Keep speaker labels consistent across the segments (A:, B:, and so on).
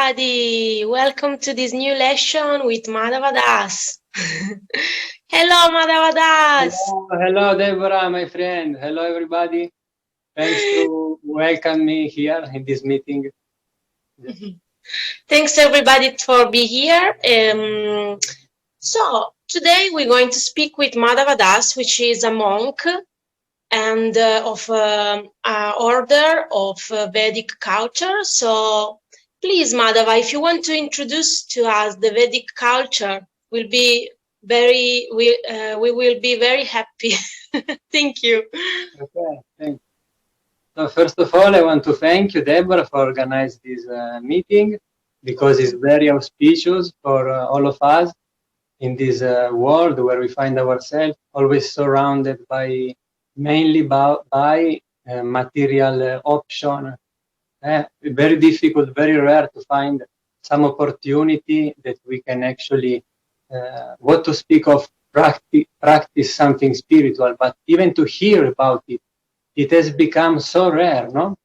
A: everybody! Welcome to this new lesson with Madhav. Hello, Madhav.
B: Hello, Deborah, my friend. Hello, everybody. Thanks to welcome me here in this meeting.
A: Thanks everybody for being here. So today we're going to speak with Madhav, which is a monk and of order of Vedic culture. So please, Madhava, if you want to introduce to us the Vedic culture, we will be very happy. Thank you.
B: Okay, thanks. So first of all, I want to thank you, Deborah, for organizing this meeting because it's very auspicious for all of us in this world where we find ourselves always surrounded by mainly by material option. Very difficult, very rare to find some opportunity that we can actually, what to speak of, practice something spiritual, but even to hear about it, it has become so rare, no?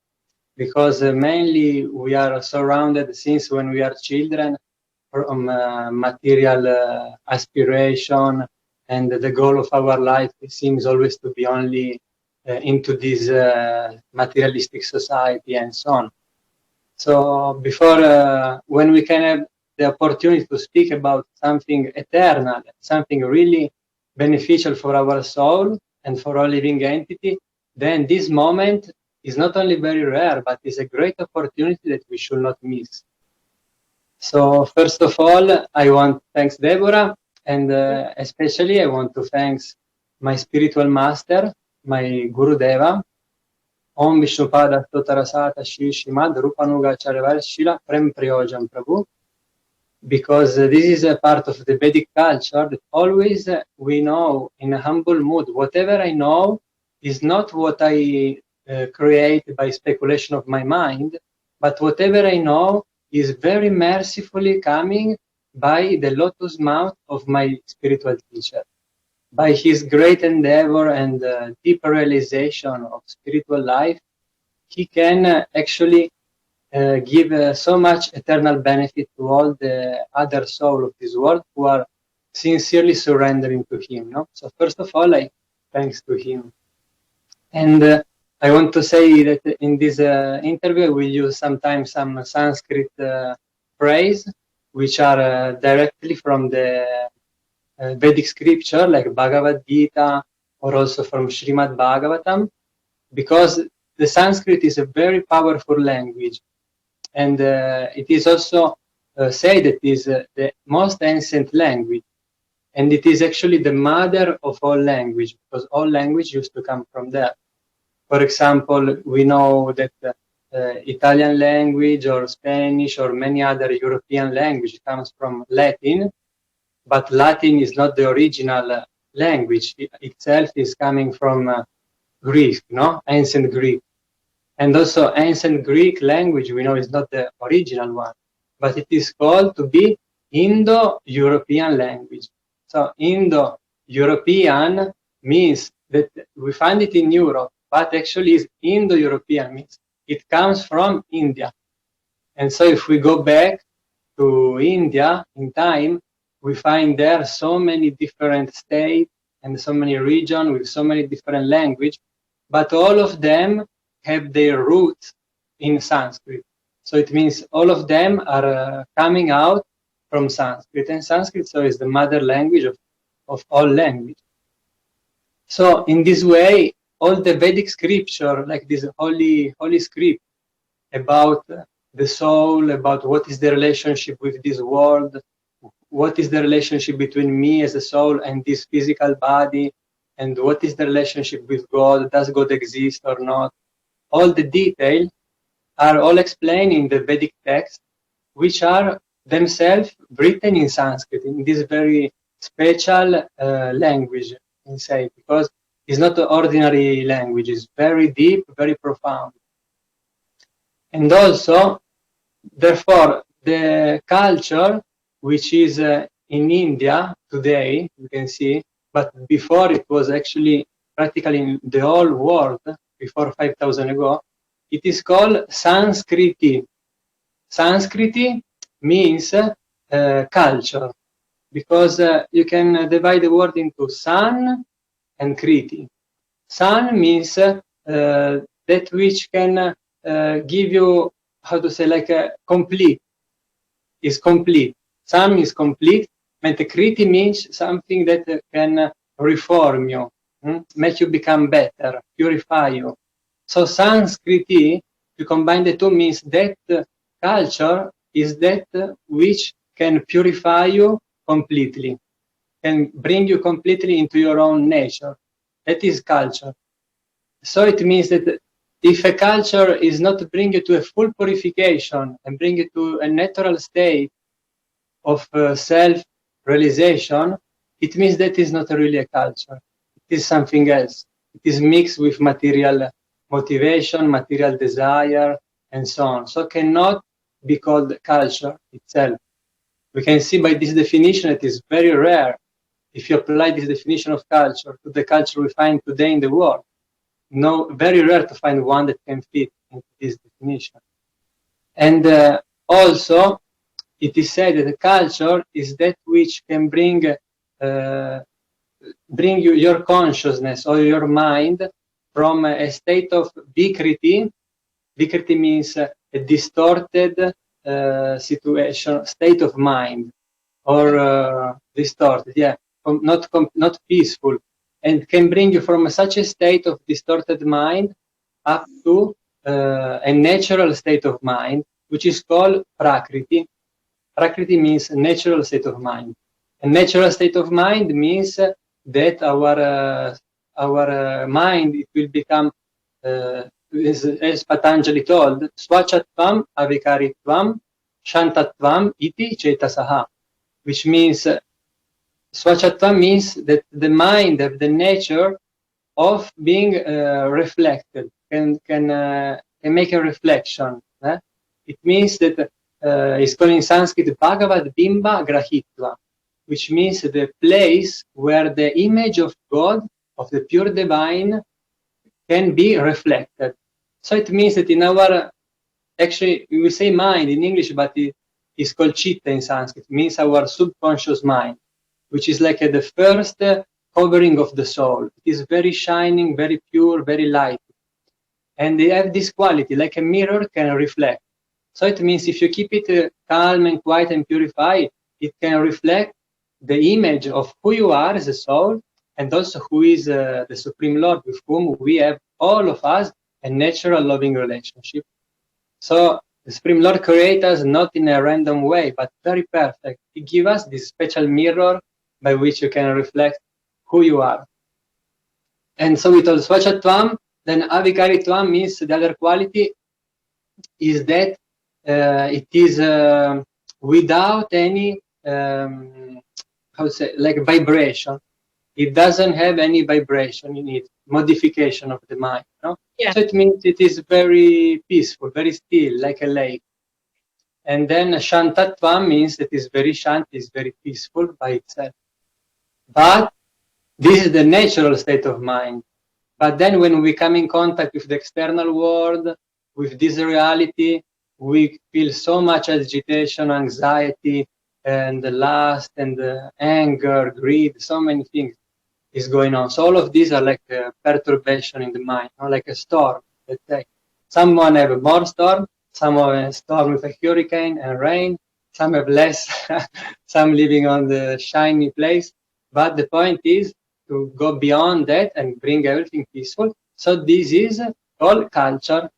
B: Because mainly we are surrounded since when we are children from material aspiration, and the goal of our life seems always to be only into this materialistic society and so on. So before, when we can have the opportunity to speak about something eternal, something really beneficial for our soul and for all living entity, then this moment is not only very rare, but is a great opportunity that we should not miss. So first of all, I want to thank Deborah, and especially I want to thank my spiritual master, my Guru Deva, Om Vishnupada Stotarasata Shri Shrimad Rupanuga Charavar Shila Prem Priyojam Prabhu, because this is a part of the Vedic culture that always we know in a humble mood, whatever I know is not what I create by speculation of my mind, but whatever I know is very mercifully coming by the lotus mouth of my spiritual teacher. By his great endeavor and deep realization of spiritual life, he can actually give so much eternal benefit to all the other souls of this world who are sincerely surrendering to him. No? So first of all, I thanks to him. And I want to say that in this interview, we'll use sometimes some Sanskrit phrase, which are directly from the Vedic scripture, like Bhagavad Gita, or also from Srimad Bhagavatam, because the Sanskrit is a very powerful language. And it is also said that it is the most ancient language. And it is actually the mother of all language, because all language used to come from there. For example, we know that Italian language or Spanish or many other European language comes from Latin, but Latin is not the original language. It itself is coming from Greek, no? Ancient Greek. And also ancient Greek language, we know, is not the original one, but it is called to be Indo-European language. So Indo-European means that we find it in Europe, but actually is Indo-European, means it comes from India. And so if we go back to India in time, we find there so many different states and so many regions with so many different languages, but all of them have their roots in Sanskrit. So it means all of them are coming out from Sanskrit, and Sanskrit so is the mother language of all language. So in this way, all the Vedic scripture, like this holy script about the soul, about what is the relationship with this world, what is the relationship between me as a soul and this physical body, and what is the relationship with God, does God exist or not? All the details are all explained in the Vedic text, which are themselves written in Sanskrit, in this very special language, inside, because it's not an ordinary language, it's very deep, very profound. And also, therefore, the culture, which is in India today, you can see, but before it was actually practically in the whole world, before 5,000 ago, it is called Sanskriti. Sanskriti means culture, because you can divide the word into san and kriti. San means that which can give you, how to say, like a complete, is complete. San is complete, and kriti means something that can reform you, make you become better, purify you. So Sanskriti, to combine the two, means that culture is that which can purify you completely, can bring you completely into your own nature. That is culture. So it means that if a culture is not to bring you to a full purification and bring you to a natural state of self-realization, it means that is not really a culture. It is something else. It is mixed with material motivation, material desire, and so on. So cannot be called culture itself. We can see by this definition it is very rare. If you apply this definition of culture to the culture we find today in the world, no, very rare to find one that can fit into this definition. And also, it is said that the culture is that which can bring you your consciousness or your mind from a state of vikriti. Vikriti means a distorted situation, state of mind, or distorted, not peaceful, and can bring you from such a state of distorted mind up to a natural state of mind, which is called prakriti. Prakriti means natural state of mind. A natural state of mind means that our mind, it will become, as Patanjali told, swachatvam avikaritvam shantatvam iti chetasaha, which means swachatvam means that the mind have the nature of being reflected, can make a reflection. It means that it's called in Sanskrit Bhagavad Bimba Grahitva, which means the place where the image of God, of the pure divine, can be reflected. So it means that in our, actually we say mind in English, but it is called chitta in Sanskrit. It means our subconscious mind, which is like the first covering of the soul. It is very shining, very pure, very light. And they have this quality, like a mirror can reflect. So it means if you keep it calm and quiet and purified, it can reflect the image of who you are as a soul, and also who is the Supreme Lord, with whom we have, all of us, a natural loving relationship. So the Supreme Lord creates us not in a random way, but very perfect. He gives us this special mirror by which you can reflect who you are. And so we told Swachatvam, then Avikaritvam means the other quality is that it is without any, how to say, like vibration. It doesn't have any vibration in it, modification of the mind. No? Yeah. So it means it is very peaceful, very still, like a lake. And then Shantatvam means that it's very shant, is very peaceful by itself. But this is the natural state of mind. But then when we come in contact with the external world, with this reality, we feel so much agitation, anxiety, and the lust, and the anger, greed, so many things is going on. So all of these are like a perturbation in the mind, like a storm. Let's say someone have more storm, some have a storm with a hurricane and rain, some have less, some living on the shiny place. But the point is to go beyond that and bring everything peaceful. So this is all culture.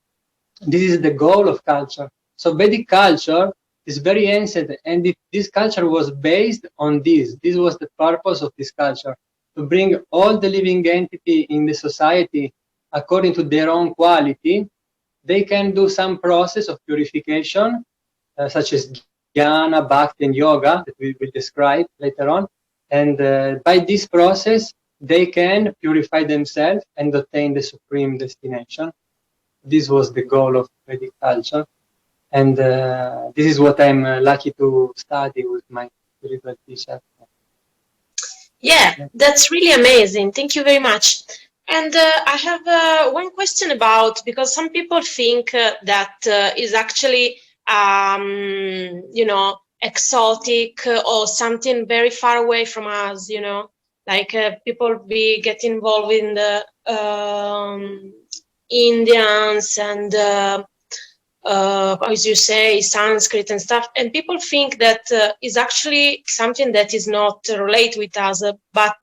B: This is the goal of culture. So Vedic culture is very ancient, and this culture was based on this. This was the purpose of this culture, to bring all the living entity in the society according to their own quality. They can do some process of purification, such as jnana, bhakti, and yoga, that we will describe later on. And by this process, they can purify themselves and attain the supreme destination. This was the goal of Vedic culture. And this is what I'm lucky to study with my spiritual teacher.
A: Yeah, that's really amazing. Thank you very much. And I have one question about, because some people think that is actually exotic or something very far away from us, like people get involved in the Indians and as you say, Sanskrit and stuff, and people think that is actually something that is not related with us, but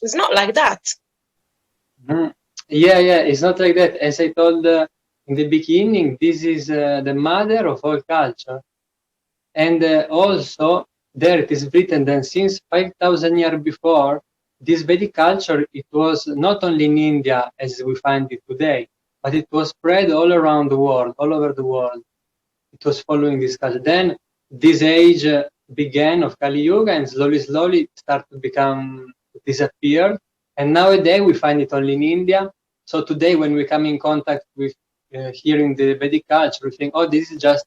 A: it's not like that.
B: Yeah, it's not like that. As I told in the beginning, this is the mother of all culture. And also, there it is written that since 5,000 years before, this Vedic culture, it was not only in India as we find it today, but it was spread all around the world, all over the world. It was following this culture. Then this age began of Kali Yuga and slowly started to disappear. And nowadays we find it only in India. So today when we come in contact with hearing the Vedic culture, we think, oh, this is just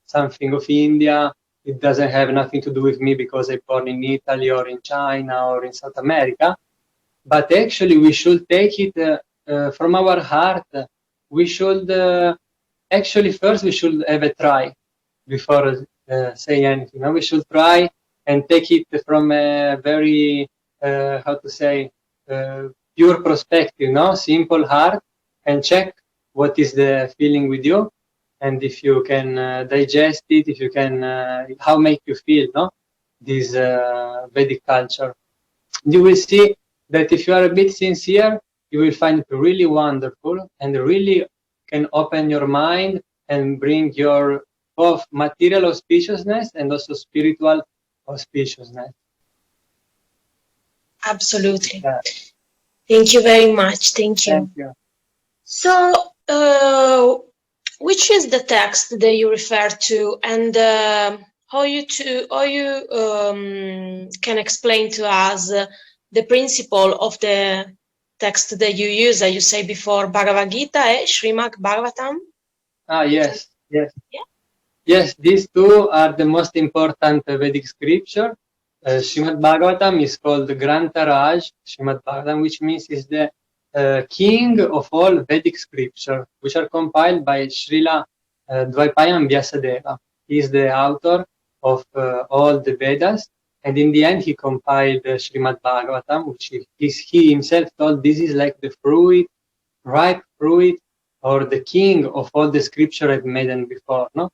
B: something of India. It doesn't have nothing to do with me because I'm born in Italy or in China or in South America. But actually we should take it from our heart. We should actually first we should have a try before saying anything. We should try and take it from a very pure perspective, simple heart, and check what is the feeling with you, and if you can digest it, if you can how make you feel, this Vedic culture. You will see that if you are a bit sincere, you will find it really wonderful and really can open your mind and bring your both material auspiciousness and also spiritual auspiciousness.
A: Absolutely. Yeah. Thank you very much. Thank you.
B: Thank you.
A: So, which is the text that you refer to, and how you can explain to us the principle of the text that you use, as you say before, Bhagavad Gita, Srimad Bhagavatam?
B: Yes. Yes, these two are the most important Vedic scripture. Srimad Bhagavatam is called Grantha Raj, Srimad Bhagavatam, which means is the king of all Vedic scripture, which are compiled by Srila Dvaipayam Vyasadeva. He is the author of all the Vedas, and in the end he compiled Srimad Bhagavatam, which he himself told this is like the ripe fruit, or the king of all the scripture I've made before, no?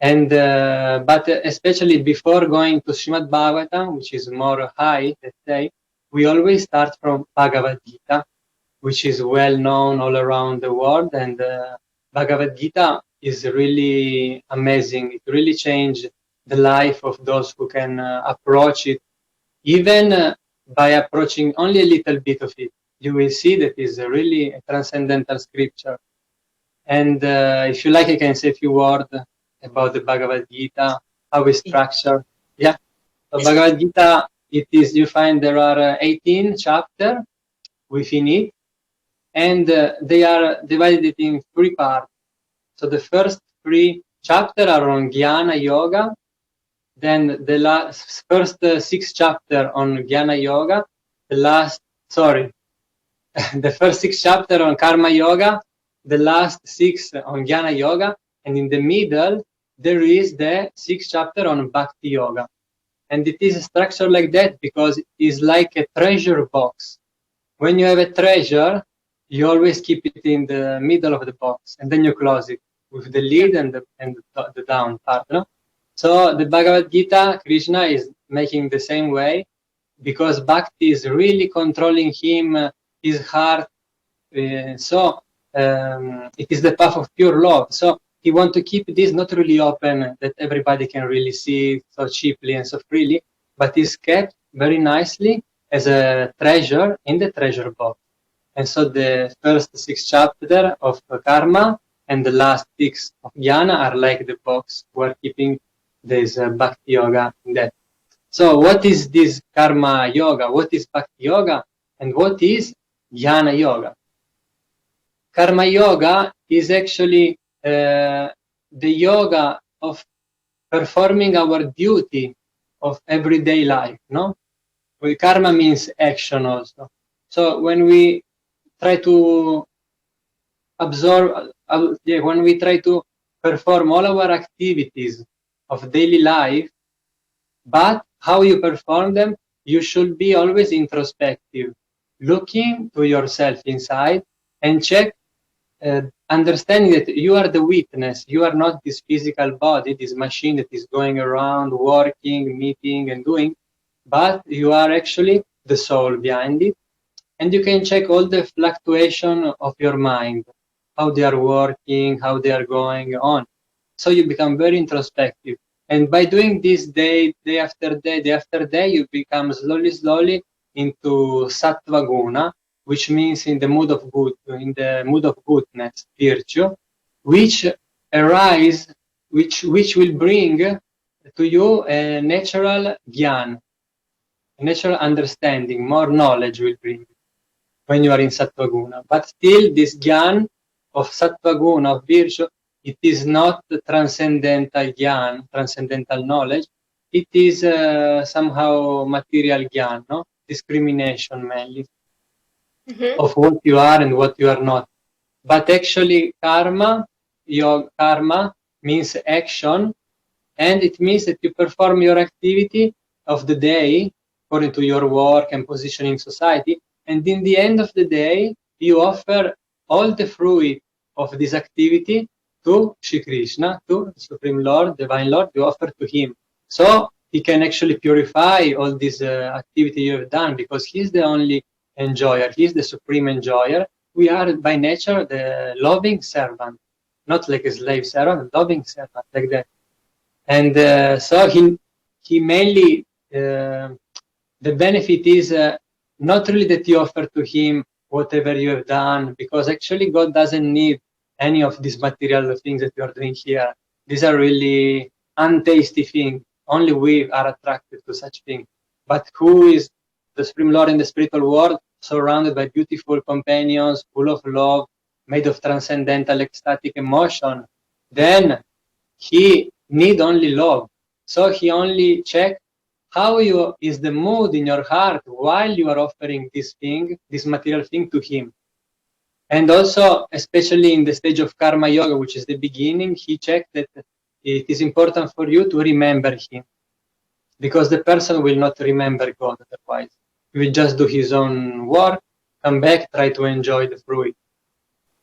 B: And but especially before going to Srimad Bhagavatam, which is more high, let's say, we always start from Bhagavad Gita, which is well known all around the world. And Bhagavad Gita is really amazing. It really changed the life of those who can approach it, even by approaching only a little bit of it. You will see that it's really a transcendental scripture. And if you like, I can say a few words about the Bhagavad Gita, how it's structured. Yeah. So Bhagavad Gita, you find there are 18 chapters within it, and they are divided in 3 parts. So the first 3 chapters are on Jnana Yoga, then the first 6 chapters on Jnana Yoga, the first 6 chapters on Karma Yoga, the last 6 on Jnana Yoga, and in the middle there is the 6th chapter on Bhakti Yoga. And it is structured like that because it is like a treasure box. When you have a treasure, you always keep it in the middle of the box, and then you close it with the lid and the down part. No? So the Bhagavad Gita, Krishna is making the same way, because Bhakti is really controlling him, his heart. So it is the path of pure love. So he wants to keep this not really open, that everybody can really see it so cheaply and so freely, but is kept very nicely as a treasure in the treasure box. And so the first 6 chapters of Karma and the last 6 of Jnana are like the box we're keeping this Bhakti Yoga in that. So what is this Karma Yoga? What is Bhakti Yoga? And what is Jnana Yoga? Karma Yoga is actually the yoga of performing our duty of everyday life, no? Well, karma means action also. So when we try to when we try to perform all our activities of daily life, but how you perform them, you should be always introspective, looking to yourself inside and check, understanding that you are the witness, you are not this physical body, this machine that is going around, working, meeting, and doing, but you are actually the soul behind it. And you can check all the fluctuation of your mind, how they are working, how they are going on. So you become very introspective. And by doing this day after day after day, you become slowly into sattva guna, which means in the mood of good, in the mood of goodness, virtue, which arise, which will bring to you a natural gyan, a natural understanding, more knowledge will bring when you are in sattva guna. But still, this gyan of sattva guna, of virtue, it is not transcendental gyan, transcendental knowledge. It is somehow material gyan, no? Discrimination mainly of what you are and what you are not. But actually, karma means action, and it means that you perform your activity of the day according to your work and position in society. And in the end of the day, you offer all the fruit of this activity to Shri Krishna, to the Supreme Lord, Divine Lord. You offer to Him. So He can actually purify all this activity you have done, because He's the only enjoyer. He's the supreme enjoyer. We are by nature the loving servant, not like a slave servant, loving servant, like that. And so he mainly, the benefit is not really that you offer to him whatever you have done, because actually God doesn't need any of these material things that you are doing here. These are really untasty things. Only we are attracted to such things. But who is the Supreme Lord in the spiritual world, surrounded by beautiful companions, full of love, made of transcendental ecstatic emotion? Then he need only love. So he only check how is the mood in your heart while you are offering this thing, this material thing, to him. And also, especially in the stage of karma yoga, which is the beginning, he checked that it is important for you to remember him, because the person will not remember God otherwise. He will just do his own work, come back, try to enjoy the fruit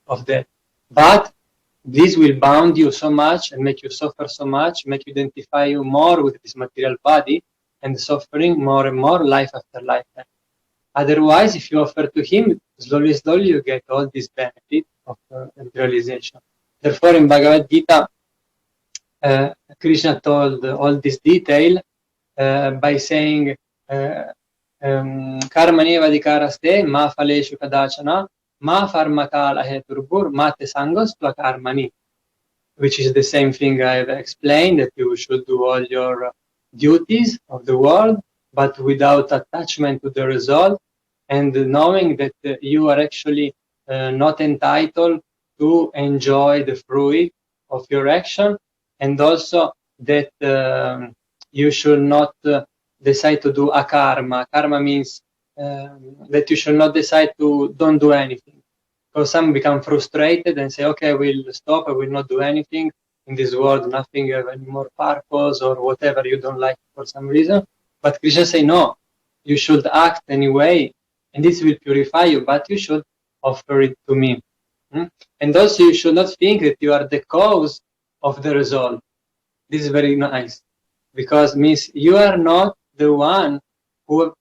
B: of that. But this will bound you so much and make you suffer so much, make you identify you more with this material body and suffering more and more life after lifetime. Otherwise, if you offer to him, slowly you get all this benefit of realization. Therefore, in Bhagavad Gita, Krishna told all this detail by saying, Karmaneva adhikaraste ma phaleshu kadachana ma farmakala heturbur mate sangos karmani, which is the same thing I've explained, that you should do all your duties of the world, but without attachment to the result, and knowing that you are actually not entitled to enjoy the fruit of your action, and also that you should not decide to do akarma. Karma means that you should not decide to don't do anything. Because some become frustrated and say, okay, I will stop, I will not do anything in this world, nothing have any more purpose or whatever you don't like for some reason. But Krishna say, no, you should act anyway, and this will purify you, but you should offer it to me. And also you should not think that you are the cause of the result. This is very nice, because means you are not the one who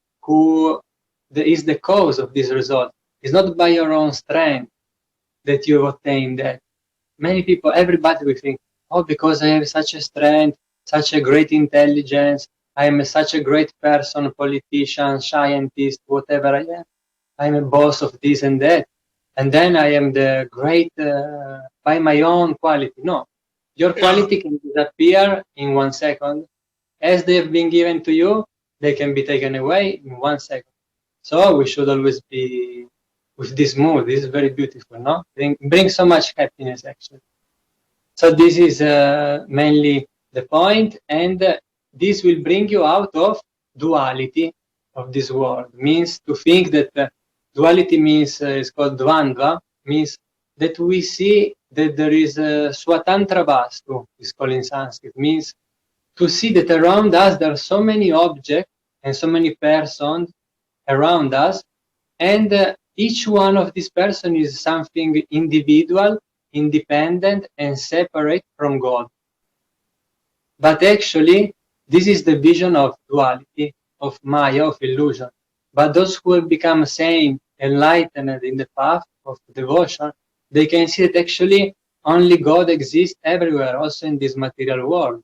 B: is the cause of this result. It's not by your own strength that you have attained that. Many people, everybody will think, oh, because I have such a strength, such a great intelligence, I am such a great person, politician, scientist, whatever I am. I am a boss of this and that. And then I am the great by my own quality. No, your quality can disappear in 1 second. As they have been given to you, they can be taken away in 1 second. So we should always be with this mood. This is very beautiful, no? Brings so much happiness, actually. So this is mainly the point, and this will bring you out of duality of this world. Means to think that duality means is called dvandva, means that we see that there is a Swatantra Vastu, is called in Sanskrit, means to see that around us there are so many objects and so many persons around us, and each one of these persons is something individual, independent, and separate from God. But actually, this is the vision of duality, of Maya, of illusion. But those who have become sane, enlightened in the path of devotion, they can see that actually only God exists everywhere, also in this material world.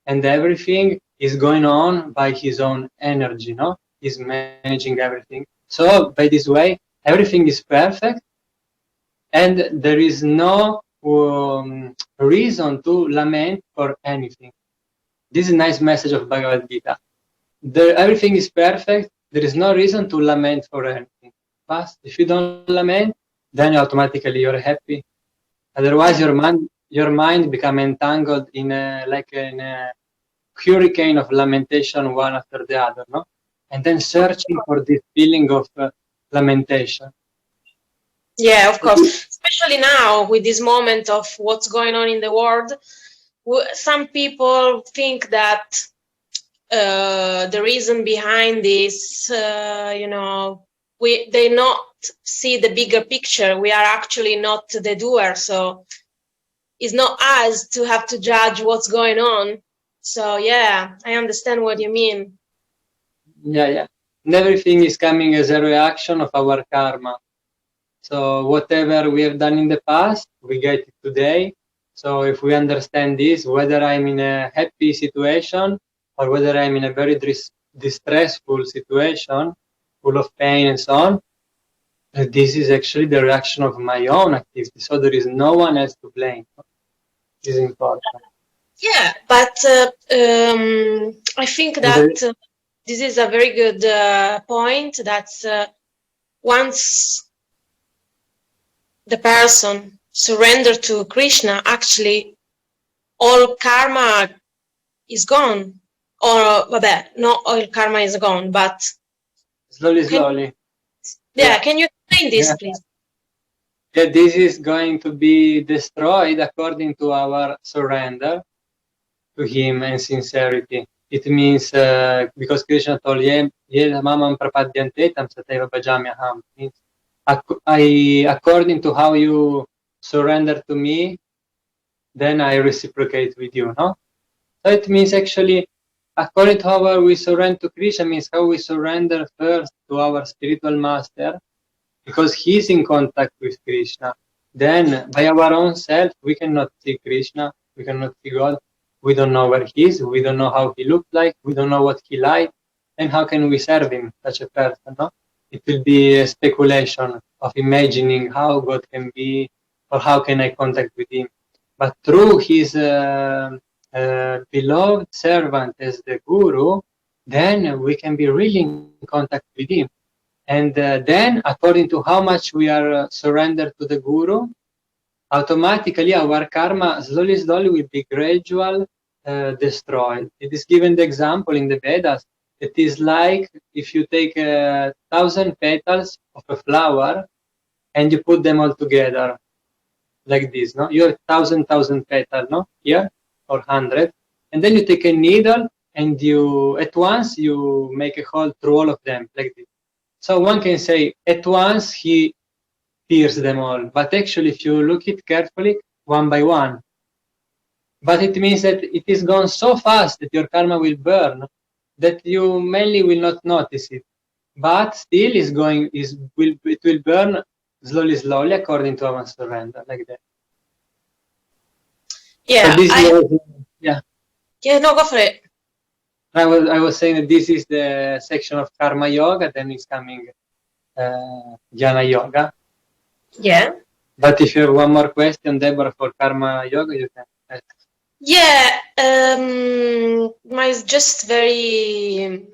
B: And everything is going on by his own energy, no? He's managing everything. So by this way, everything is perfect, and there is no reason to lament for anything. This is a nice message of Bhagavad Gita. Everything is perfect. There is no reason to lament for anything. But if you don't lament, then automatically you're happy. Otherwise, your mind become entangled in a hurricane of lamentation, one after the other, no? And then searching for this feeling of lamentation.
A: Yeah, of course. Especially now with this moment of what's going on in the world, some people think that the reason behind this, they not see the bigger picture. We are actually not the doer, so it's not us to have to judge what's going on. So yeah, I understand what you mean.
B: Yeah. And everything is coming as a reaction of our karma. So whatever we have done in the past, we get it today. So if we understand this, whether I'm in a happy situation or whether I'm in a very distressful situation, full of pain and so on, this is actually the reaction of my own activity. So there is no one else to blame. This is important.
A: Yeah, but I think that this is a very good point. That once the person surrenders to Krishna, actually all karma is gone. Or not all karma is gone, but
B: slowly.
A: Can you explain this, please?
B: Yeah, this is going to be destroyed according to our surrender to him and sincerity. It means because Krishna told Ye mamam prapadyante tam sateva bhajami aham. Means according to how you surrender to me, then I reciprocate with you, no? So it means actually according to how we surrender to Krishna, means how we surrender first to our spiritual master, because he's in contact with Krishna. Then by our own self, we cannot see Krishna, we cannot see God. We don't know where he is, we don't know how he looked like, we don't know what he liked, and how can we serve him, such a person, no? It will be a speculation of imagining how God can be, or how can I contact with him. But through his beloved servant as the Guru, then we can be really in contact with him. And then, according to how much we are surrendered to the Guru, automatically our karma slowly will be gradual destroyed. It is given the example in the Vedas. It is like if you take 1,000 petals of a flower and you put them all together like this, no? You have 1,000 petals, no? Here, or 100, and then you take a needle and you at once you make a hole through all of them like this. So one can say at once he pierced them all, but actually if you look it carefully, one by one. But it means that it is gone so fast that your karma will burn that you mainly will not notice it. But still it will burn slowly according to our surrender, like that.
A: Yeah.
B: So
A: yeah, no, go for it.
B: I was saying that this is the section of Karma Yoga, then is coming Jnana Yoga.
A: Yeah.
B: But if you have one more question, Deborah, for Karma Yoga, you can ask.
A: Yeah, it's just very,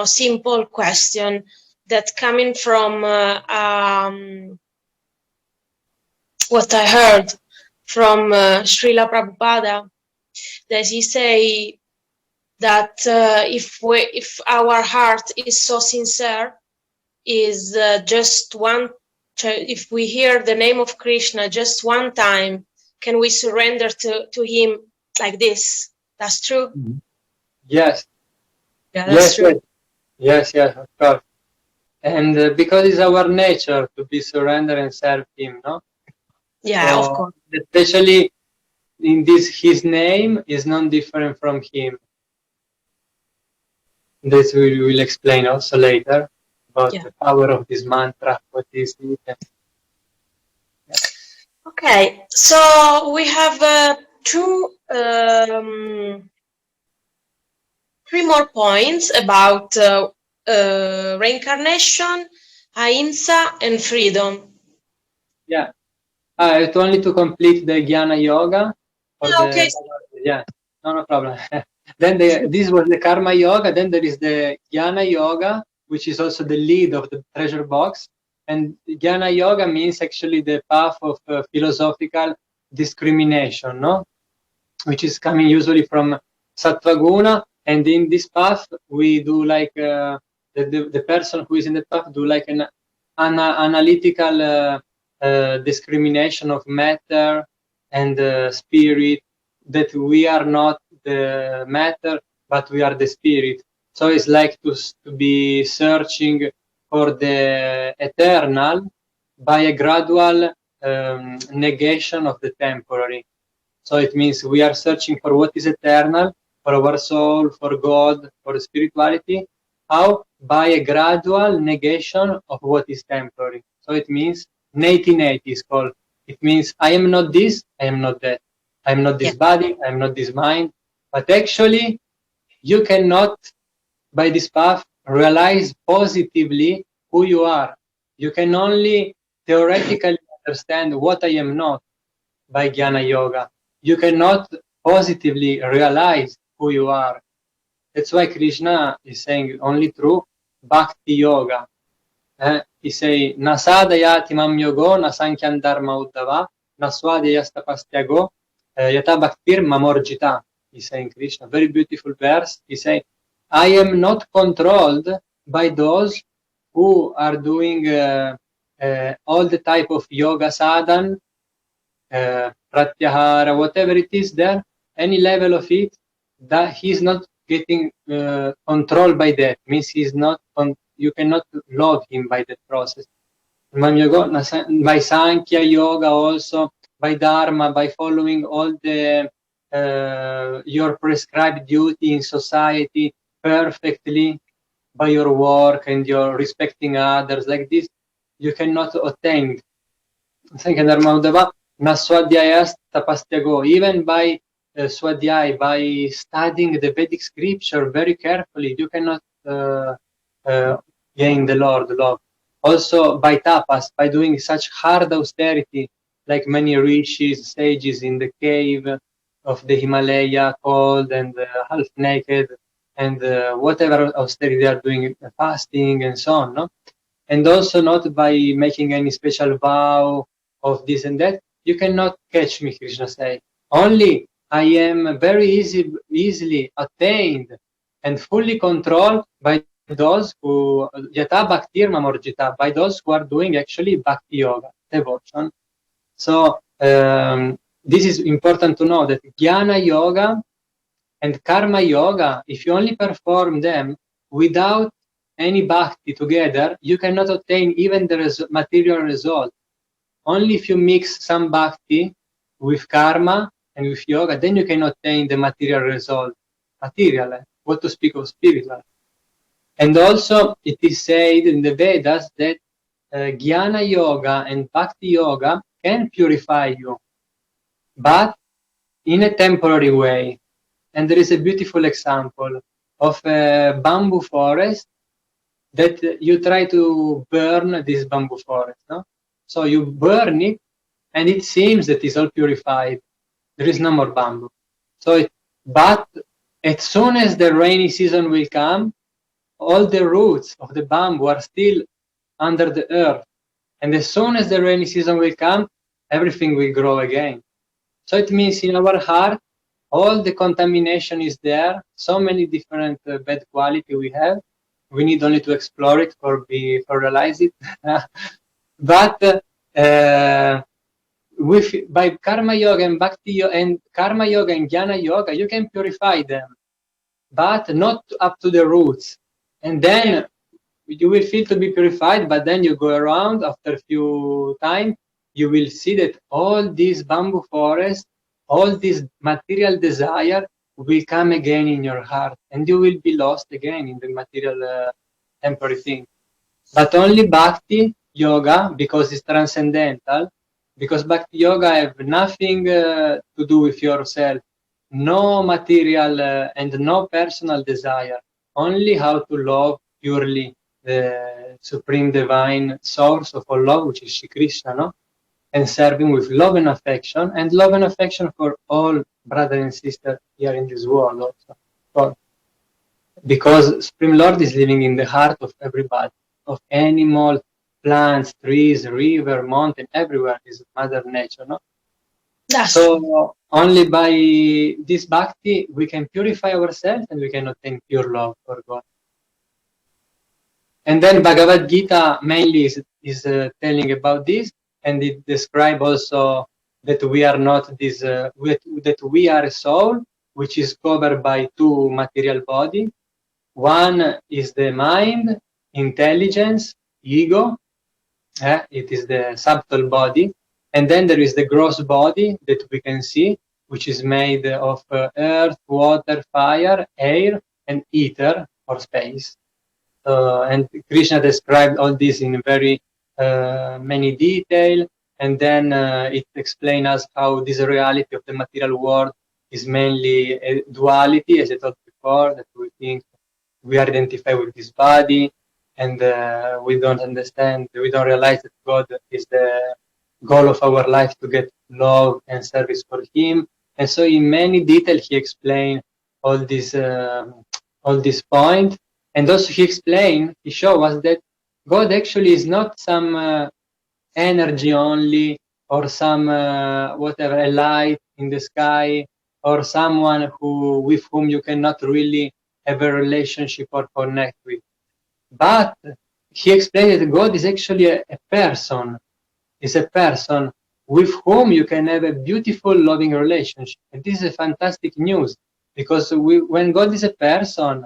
A: simple question that coming from what I heard from Srila Prabhupada, that he say that if our heart is so sincere, is just want if we hear the name of Krishna just one time, can we surrender to him like this? That's true?
B: Yes.
A: Yeah, that's true.
B: Yes, of course. And because it's our nature to be surrender and serve him, no?
A: Yeah,
B: So,
A: of course.
B: especially in this, his name is not different from him. This we will explain also later about the power of this mantra, what is it.
A: Okay, so we have three more points about reincarnation, ahimsa, and freedom.
B: Yeah. It's only to complete the Jnana Yoga.
A: Okay.
B: Yeah, no problem. Then this was the Karma Yoga. Then there is the Jnana Yoga, which is also the lead of the treasure box. And Jnana Yoga means actually the path of philosophical discrimination, no? Which is coming usually from Sattva-guna. And in this path, we do like the person who is in the path do like an analytical discrimination of matter and spirit, that we are not the matter, but we are the spirit. So it's like to be searching for the eternal by a gradual negation of the temporary. So it means we are searching for what is eternal, for our soul, for God, for spirituality. How? By a gradual negation of what is temporary. So it means neti is called. It means I am not this, I am not that. I am not this body, I am not this mind. But actually, you cannot, by this path, realize positively who you are. You can only theoretically understand what I am not by Jnana Yoga. You cannot positively realize who you are. That's why Krishna is saying only through Bhakti Yoga. He say, Nasadayati mam yogo, nasankhyan dharma uddhava, naswadayastapastyago, yata bhaktir mamorjita. He's saying Krishna, very beautiful verse. He say, I am not controlled by those who are doing all the type of yoga sadhan, pratyahara, whatever it is there, any level of it, that he's not getting controlled by that. Means he's not, you cannot love him by that process. By Sankhya Yoga also, by Dharma, by following all the your prescribed duty in society perfectly, by your work and your respecting others like this, you cannot attain Sankhya Dharma Uddhava. Naswadhyayas tapastyago. Even by swadhyay, by studying the Vedic scripture very carefully, you cannot gain the Lord love. Also by tapas, by doing such hard austerity, like many rishis, sages in the cave of the Himalaya, cold and half naked, and whatever austerity they are doing, fasting and so on, no? And also not by making any special vow of this and that. You cannot catch me, Krishna say. Only I am very easily attained and fully controlled by those who, yata bhaktir mamorjita, by those who are doing actually bhakti yoga, devotion. So this is important to know, that jnana yoga and karma yoga, if you only perform them without any bhakti together, you cannot obtain even the material result. Only if you mix some bhakti with karma and with yoga, then you can obtain the material result. Material, what to speak of spiritual. And also, it is said in the Vedas that Jnana Yoga and Bhakti Yoga can purify you, but in a temporary way. And there is a beautiful example of a bamboo forest that you try to burn this bamboo forest. No? So you burn it, and it seems that it's all purified. There is no more bamboo. But as soon as the rainy season will come, all the roots of the bamboo are still under the earth. And as soon as the rainy season will come, everything will grow again. So it means in our heart, all the contamination is there. So many different bad quality we have. We need only to explore it or realize it. But by karma yoga and bhakti yoga and karma yoga and jnana yoga, you can purify them, but not up to the roots. And then you will feel to be purified, but then you go around after a few time, you will see that all these bamboo forests, all this material desire will come again in your heart, and you will be lost again in the material temporary thing. But only bhakti yoga, because it's transcendental, because bhakti yoga have nothing to do with yourself, no material and no personal desire, only how to love purely the supreme divine source of all love, which is Shri Krishna, no? And serving with love and affection for all brothers and sisters here in this world also. So, because Supreme Lord is living in the heart of everybody, of animal, plants, trees, river, mountain, everywhere is Mother Nature, no? So only by this bhakti we can purify ourselves and we can obtain pure love for God. And then Bhagavad Gita mainly is telling about this, and it describes also that we are not this, that we are a soul which is covered by two material bodies. One is the mind, intelligence, ego. It is the subtle body. And then there is the gross body that we can see, which is made of earth, water, fire, air, and ether or space. And Krishna described all this in very many detail. And then it explains us how this reality of the material world is mainly a duality, as I told before, that we think we identify with this body, and we don't understand, we don't realize that God is the goal of our life, to get love and service for Him. And so in many detail he explained all this point. And also he showed us that God actually is not some energy only, or some whatever, a light in the sky, or someone with whom you cannot really have a relationship or connect with. But he explained that God is actually a person, is a person with whom you can have a beautiful, loving relationship. And this is a fantastic news, because when God is a person,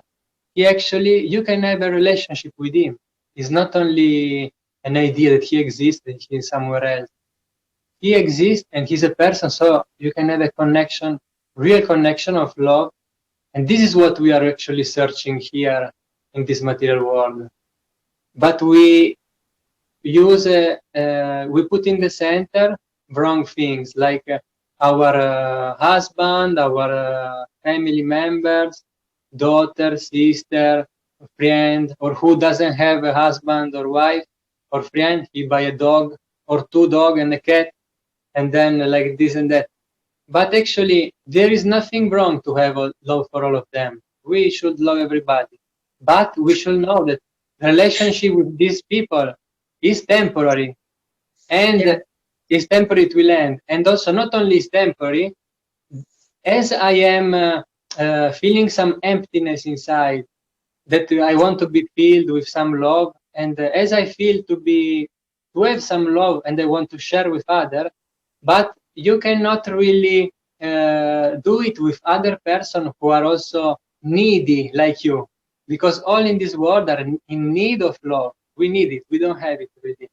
B: you can have a relationship with Him. It's not only an idea that He exists and He is somewhere else. He exists and He's a person, so you can have a connection, real connection of love. And this is what we are actually searching here in this material world. But we put in the center wrong things, like our husband, our family members, daughter, sister, friend, or who doesn't have a husband or wife or friend, he buy a dog or two dogs and a cat, and then like this and that. But actually, there is nothing wrong to have a love for all of them. We should love everybody. But we should know that relationship with these people is temporary. And is temporary, it will end. And also, not only is temporary, as I am feeling some emptiness inside, that I want to be filled with some love, and as I feel to have some love and I want to share with others, but you cannot really do it with other person who are also needy like you, because all in this world are in need of love. We need it. We don't have it really.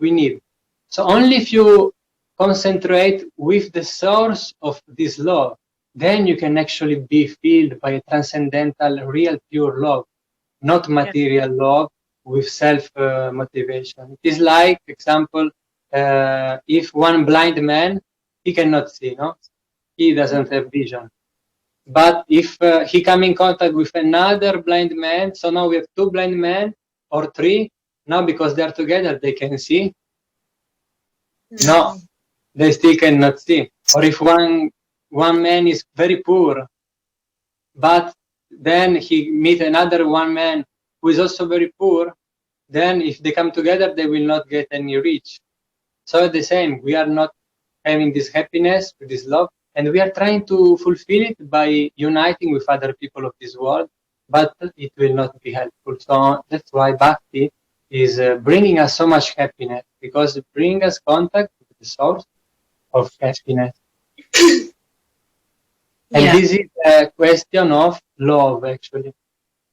B: We need it. So only if you concentrate with the source of this love, then you can actually be filled by a transcendental, real, pure love, not material love with self-motivation. It is like, example, if one blind man, he cannot see, no? He doesn't have vision. But if he come in contact with another blind man, so now we have two blind men or three, now because they're together, they can see. No, they still cannot see. Or if one man is very poor, but then he meet another one man who is also very poor, then if they come together, they will not get any rich. So the same, we are not having this happiness, this love, and we are trying to fulfill it by uniting with other people of this world, but it will not be helpful. So that's why Bhakti is bringing us so much happiness. because it brings us contact with the source of happiness. And this is a question of love, actually.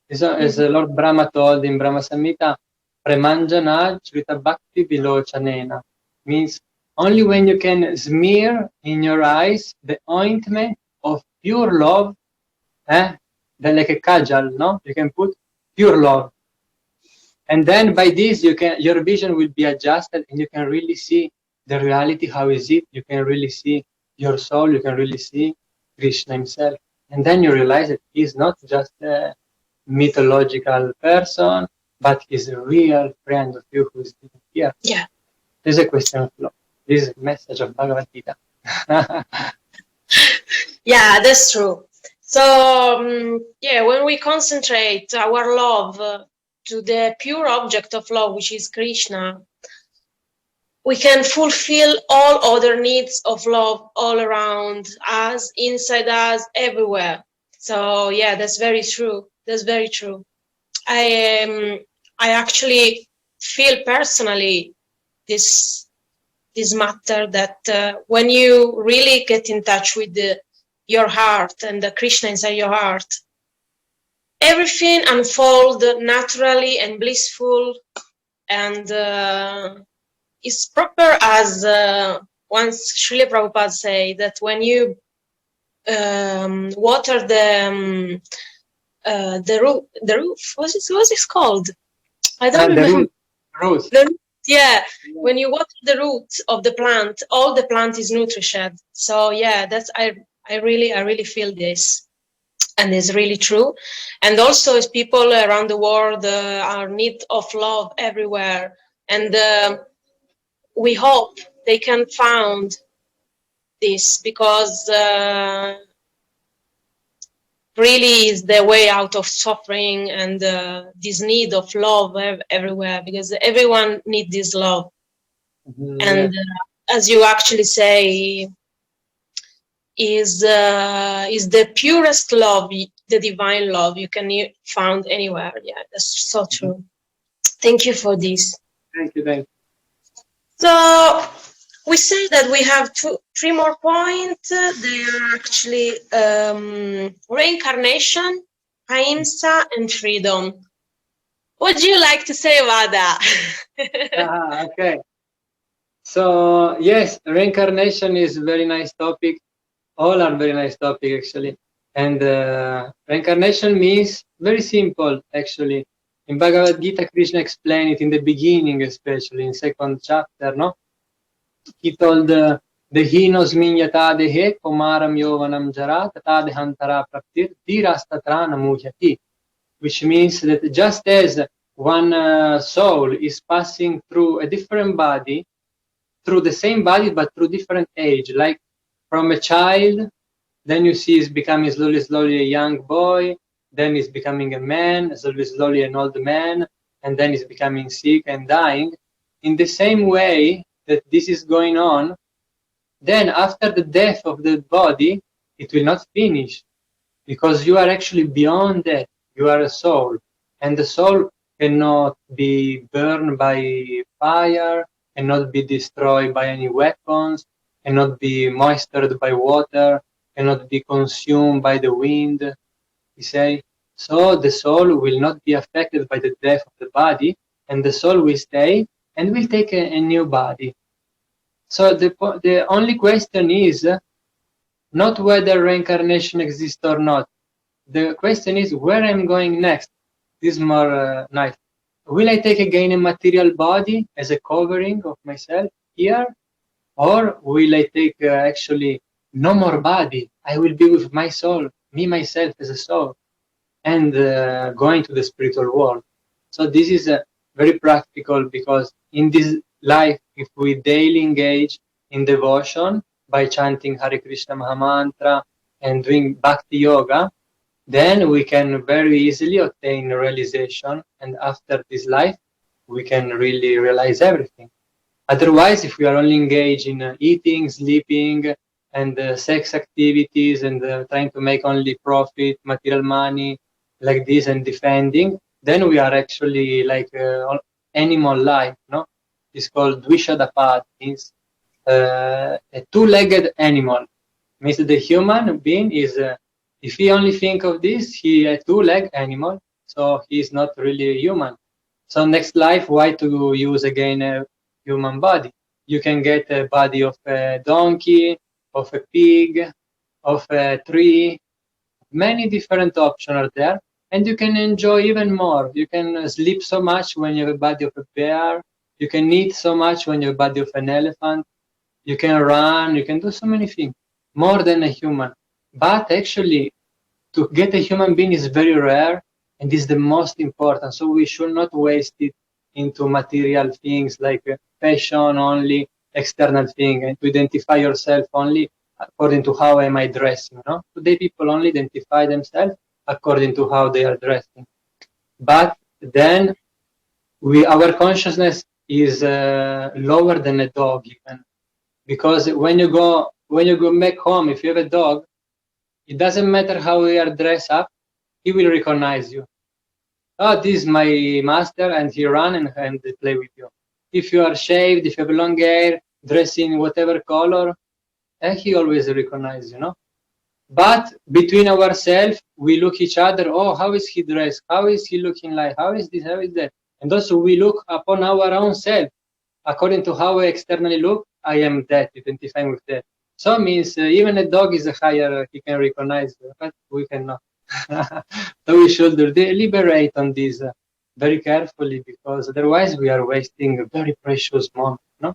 B: As Lord Brahma told in Brahma Samhita, Premanjana Chrita Bhakti Vilochanena, means only when you can smear in your eyes the ointment of pure love, then like a kajal, no? You can put pure love. And then by this, your vision will be adjusted and you can really see the reality, how is it? You can really see your soul, you can really see Krishna himself. And then you realize that he's not just a mythological person, but he's a real friend of you who's here.
A: Yeah.
B: This is a question of love. This is a message of Bhagavad Gita.
A: Yeah, that's true. So, when we concentrate our love to the pure object of love, which is Krishna, we can fulfill all other needs of love all around us, inside us, everywhere. So, yeah, that's very true. That's very true. I actually feel personally this matter that when you really get in touch with your heart and the Krishna inside your heart, everything unfolds naturally and blissful, and is proper as once Srila Prabhupada say that when you water the roof, what's it called? I don't remember.
B: Roots.
A: When you water the roots of the plant, all the plant is nourished. So yeah, that's I really feel this, and it's really true. And also, as people around the world are in need of love everywhere, and we hope they can find this, because really is the way out of suffering and this need of love everywhere, because everyone needs this love. And as you actually say, is the purest love, the divine love you can find anywhere. Yeah, that's so true. Thank you for this.
B: Thank you.
A: So we say that we have 3 more points. They are actually reincarnation, ahimsa, and freedom. What do you like to say about that?
B: Okay. So yes, reincarnation is a very nice topic. All are very nice topic, actually. And reincarnation means very simple, actually. In Bhagavad Gita, Krishna explained it in the beginning, especially in 2nd chapter, no? He told the hinos minyata dehe komaram yovanam jara tata dehantara praptir dhirastatrana mujyati, which means that just as one soul is passing through a different body, through the same body but through different age, like from a child, then you see he's becoming slowly a young boy, then he's becoming a man, slowly an old man, and then he's becoming sick and dying. In the same way that this is going on, then after the death of the body, it will not finish, because you are actually beyond that. You are a soul, and the soul cannot be burned by fire, cannot be destroyed by any weapons, cannot be moistened by water, cannot be consumed by the wind, you say. So the soul will not be affected by the death of the body, and the soul will stay and will take a new body. So the only question is not whether reincarnation exists or not. The question is where I'm going next. This is more nice. Will I take again a material body as a covering of myself here? Or will I take actually no more body? I will be with my soul, me, myself as a soul, and going to the spiritual world. So this is very practical, because in this life, if we daily engage in devotion by chanting Hare Krishna Mahamantra and doing Bhakti Yoga, then we can very easily obtain realization, and after this life, we can really realize everything. Otherwise, if we are only engaged in eating, sleeping, and sex activities, and trying to make only profit, material money, like this, and defending, then we are actually like animal life, no? is called Dvishadapad, means a two-legged animal. Means the human being is, if he only think of this, he a two-legged animal, so he's not really human. So next life, why to use again a human body? You can get a body of a donkey, of a pig, of a tree. Many different options are there, and you can enjoy even more. You can sleep so much when you have a body of a bear. You can eat so much when you have a body of an elephant. You can run. You can do so many things more than a human. But actually, to get a human being is very rare and is the most important. So we should not waste it into material things like fashion only, external thing, and to identify yourself only according to how am I dressing. No? Today people only identify themselves according to how they are dressing. But then our consciousness is lower than a dog even, because when you go back home, if you have a dog, it doesn't matter how you are dressed up, he will recognize you. Oh, this is my master, and he run and play with you. If you are shaved, if you have long hair, dressed in whatever color, and he always recognize you, know. But between ourselves, we look each other. Oh, how is he dressed? How is he looking like? How is this? How is that? And also we look upon our own self according to how I externally look. I am that, identifying with that. So it means even a dog is a higher. He can recognize, but we cannot. So we should deliberate on this very carefully, because otherwise we are wasting a very precious moment. No.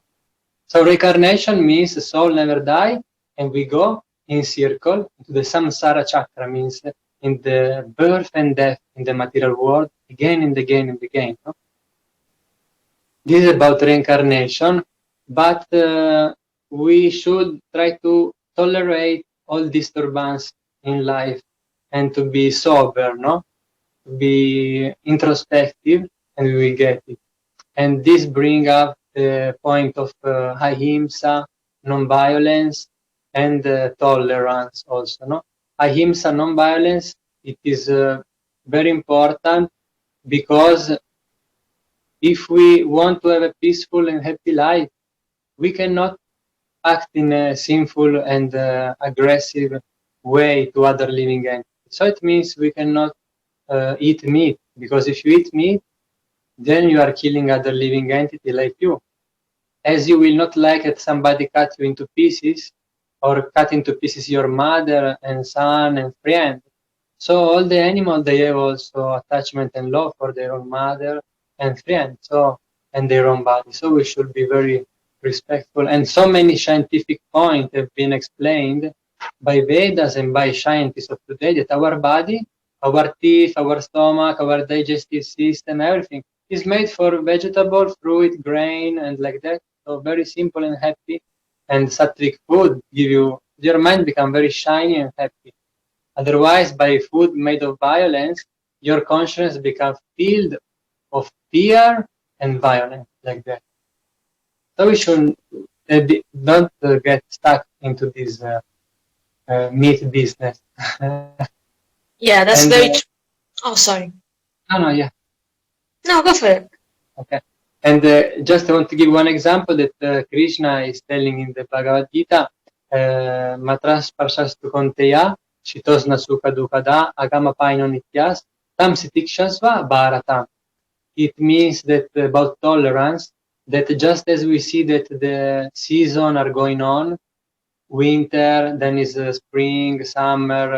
B: So reincarnation means the soul never die, and we go in circle into the samsara chakra, means in the birth and death in the material world, again and again and again. No? This is about reincarnation, but we should try to tolerate all disturbance in life and to be sober, no? To be introspective, and we will get it. And this brings up the point of ahimsa, non-violence, and tolerance also. No? Ahimsa, non-violence, it is very important, because if we want to have a peaceful and happy life, we cannot act in a sinful and aggressive way to other living entities. So it means we cannot eat meat, because if you eat meat, then you are killing other living entity like you. As you will not like that somebody cut you into pieces, or cut into pieces your mother and son and friend. So all the animals, they have also attachment and love for their own mother and friend, so, and their own body. So we should be very respectful. And so many scientific points have been explained by Vedas and by scientists of today, that our body, our teeth, our stomach, our digestive system, everything is made for vegetable, fruit, grain, and like that. So very simple and happy. And sattvic food give you, your mind become very shiny and happy. Otherwise, by food made of violence, your consciousness becomes filled of fear and violence, like that. So we should not get stuck into this meat business.
A: Yeah, that's
B: And,
A: very true. Oh, sorry.
B: No, yeah.
A: No, go for it.
B: Okay. And just I want to give one example that Krishna is telling in the Bhagavad Gita. Matras parshastu konteya shitosna sukha dukada agama paino nityas tam sitikshasva bharatam. It means that about tolerance, that just as we see that the season are going on, winter, then is spring, summer,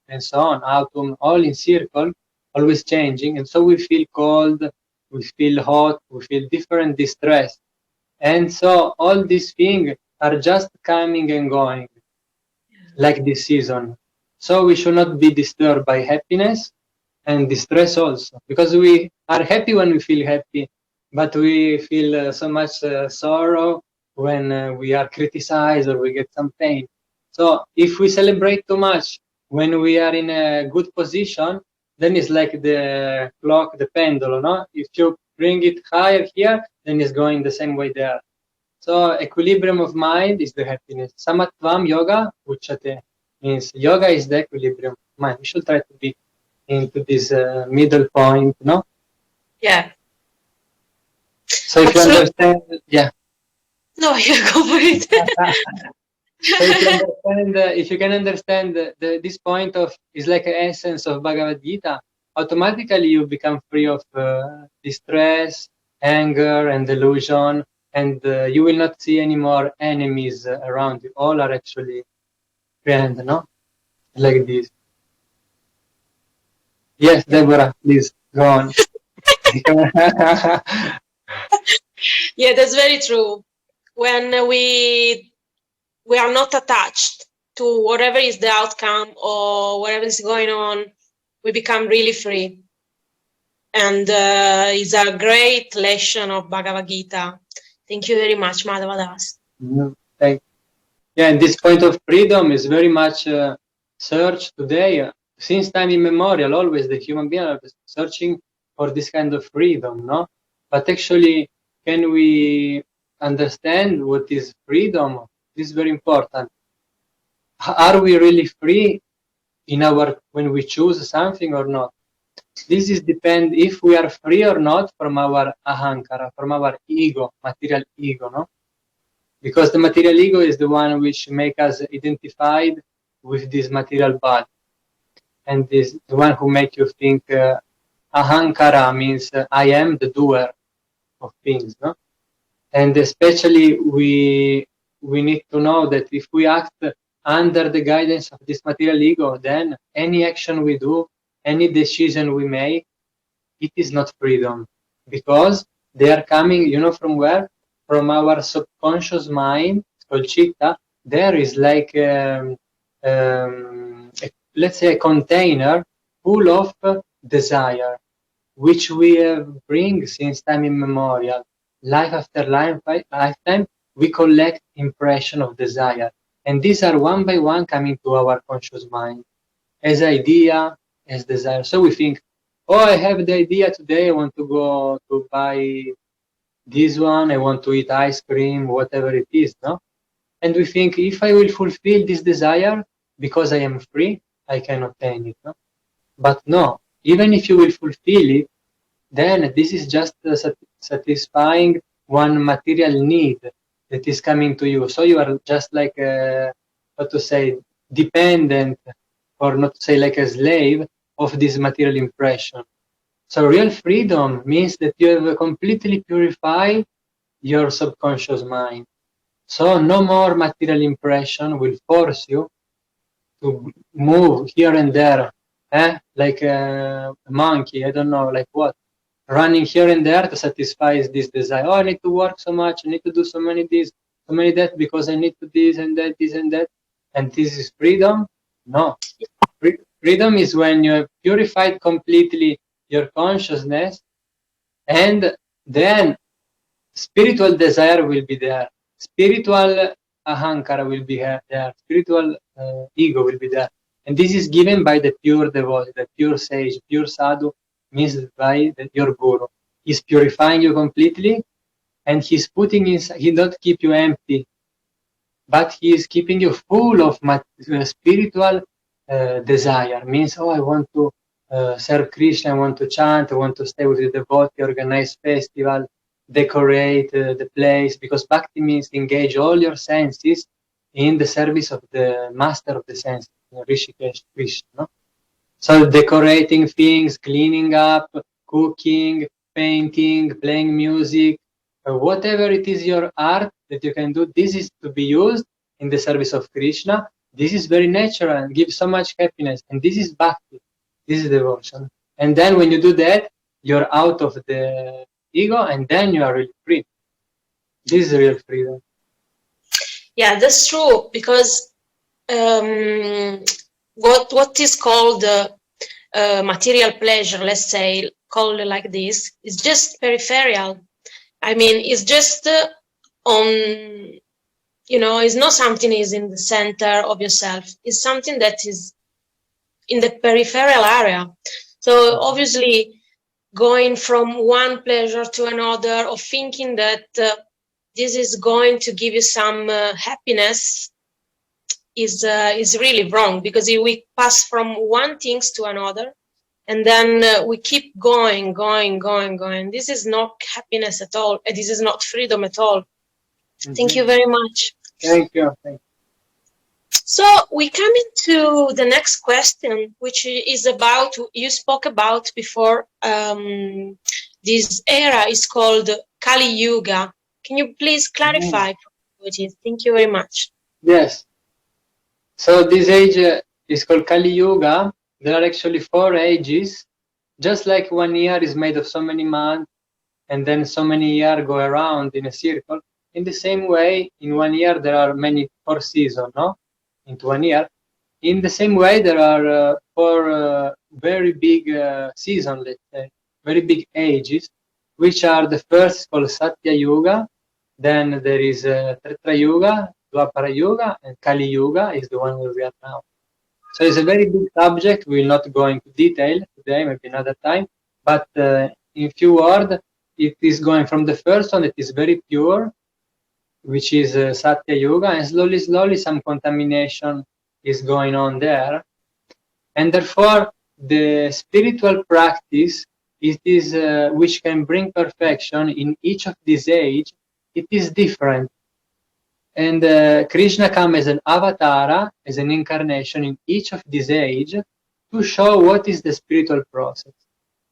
B: and so on, autumn, all in circle, always changing. And so we feel cold, we feel hot, we feel different distress. And so all these things are just coming and going, like this season. So we should not be disturbed by happiness and distress also, because we are happy when we feel happy, but we feel so much sorrow when we are criticized or we get some pain. So if we celebrate too much when we are in a good position, then it's like the clock, the pendulum, no? If you bring it higher here, then it's going the same way there. So equilibrium of mind is the happiness. Samatvam yoga uchate, means yoga is the equilibrium of mind. We should try to be into this middle point, no?
A: Yeah.
B: So if you understand, yeah.
A: No, you go for it.
B: So if you can understand this point of, is like an essence of Bhagavad Gita, automatically you become free of distress, anger, and delusion, and you will not see any more enemies around you. All are actually friends, no? Like this. Yes, Deborah, please go on.
A: Yeah, that's very true. When we are not attached to whatever is the outcome or whatever is going on, we become really free. And it's a great lesson of Bhagavad Gita. Thank you very much, Madhav.
B: Thank you. Yeah, and this point of freedom is very much searched today. Since time immemorial, always the human being are searching for this kind of freedom, no? But actually, can we understand what is freedom? This is very important. Are we really free in when we choose something or not? This is depend if we are free or not from our ahankara, from our ego, material ego, no? Because the material ego is the one which make us identified with this material body, and is the one who make you think ahankara means I am the doer of things, no? And especially we need to know that if we act under the guidance of this material ego, then any action we do, any decision we make, it is not freedom, because they are coming, you know, from where? From our subconscious mind, it's called chitta. There is like, let's say, a container full of desire, which we bring since time immemorial. Life after lifetime, we collect impression of desire. And these are one by one coming to our conscious mind as idea, as desire. So we think, oh, I have the idea today, I want to go to buy this one, I want to eat ice cream, whatever it is, no? And we think, if I will fulfill this desire, because I am free, I can obtain it, no? But no, even if you will fulfill it, then this is just satisfying one material need that is coming to you. So you are just like, how to say, dependent, or not to say like a slave of this material impression. So real freedom means that you have completely purified your subconscious mind. So no more material impression will force you to move here and there, like a monkey, I don't know, like what? Running here and there to satisfy this desire. Oh, I need to work so much, I need to do so many this, so many that, because I need to this and that, this and that. And this is freedom? No. Freedom is when you have purified completely your consciousness, and then spiritual desire will be there. Spiritual ahankara will be there. Spiritual ego will be there. And this is given by the pure devotee, the pure sage, pure sadhu, means by your guru. He's purifying you completely, and he's putting inside, he don't keep you empty, but he is keeping you full of spiritual desire. Means, oh, I want to serve Krishna, I want to chant, I want to stay with the devotee, organize festival, decorate the place, because bhakti means engage all your senses in the service of the master of the senses, Rishikesh, Krishna. No? So decorating things, cleaning up, cooking, painting, playing music, whatever it is your art that you can do, this is to be used in the service of Krishna. This is very natural and gives so much happiness. And this is bhakti. This is devotion. And then when you do that, you're out of the ego, and then you are really free. This is real freedom.
A: Yeah, that's true, because what is called material pleasure, let's say, called like this, is just peripheral. I mean, it's just on, you know, it's not something is in the center of yourself. It's something that is in the peripheral area. So obviously, going from one pleasure to another, or thinking that this is going to give you some happiness, is really wrong, because if we pass from one thing to another, And then we keep going. This is not happiness at all. This is not freedom at all. Thank you very much.
B: Thank you.
A: So we come into the next question, which is about, you spoke about before, this era is called Kali Yuga. Can you please clarify what it is? Thank you very much.
B: Yes. So this age is called Kali Yuga. There are actually 4 ages. Just like 1 year is made of so many months, and then so many years go around in a circle. In the same way, in 1 year there are many 4 seasons, no? Into 1 year. In the same way, there are 4 very big seasons, let's say, very big ages, which are the first called Satya Yuga. Then there is Treta Yuga, Dwapara Yuga, and Kali Yuga is the one where we are now. So it's a very big subject. We will not go into detail today, maybe another time. But in few words, it is going from the first one that is very pure, which is Satya Yuga, and slowly some contamination is going on there. And therefore, the spiritual practice, it is which can bring perfection in each of these age, it is different. And Krishna comes as an avatar, as an incarnation in each of these age to show what is the spiritual process.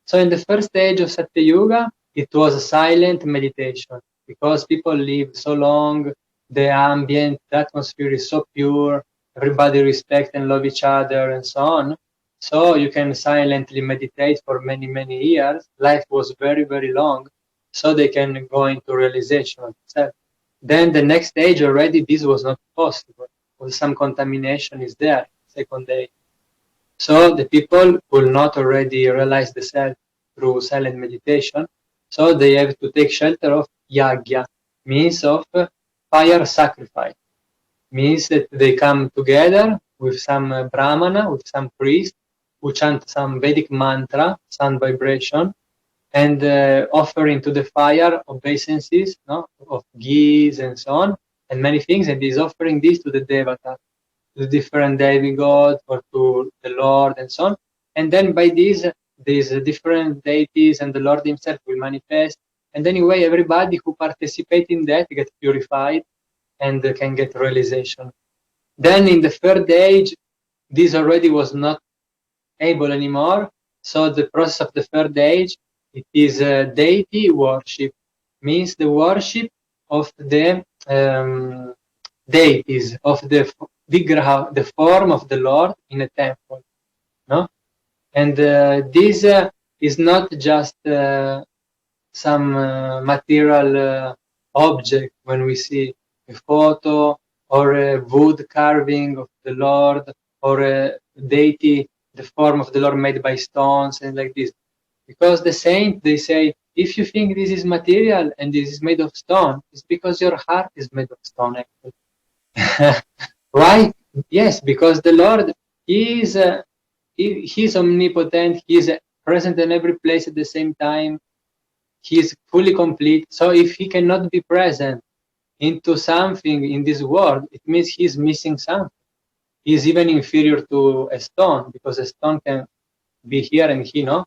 B: So in the first age of Satya Yuga, it was a silent meditation because people live so long, the ambient, the atmosphere is so pure, everybody respect and love each other and so on. So you can silently meditate for many, many years. Life was very, very long, so they can go into realization of itself. Then the next stage already this was not possible, because some contamination is there, second age. So the people will not already realize the self through silent meditation, so they have to take shelter of yagya, means of fire sacrifice. Means that they come together with some brahmana, with some priest, who chant some Vedic mantra, sound vibration, and offer into the fire obeisances, no, of ghee and so on, and many things, and is offering this to the devata, to the different demigods or to the Lord and so on. And then by this, these different deities and the Lord himself will manifest. And anyway, everybody who participate in that get purified and can get realization. Then in the third age, this already was not able anymore. So the process of the third age, it is deity worship, means the worship of the deities, of the vigraha, the form of the Lord in a temple, no? And this is not just some material object when we see a photo or a wood carving of the Lord or a deity, the form of the Lord made by stones and like this. Because the saint, they say, if you think this is material and this is made of stone, it's because your heart is made of stone, actually. Why? Yes, because the Lord is He's omnipotent, He's present in every place at the same time, He is fully complete. So if He cannot be present into something in this world, it means He's missing something. He's even inferior to a stone, because a stone can be here and He no,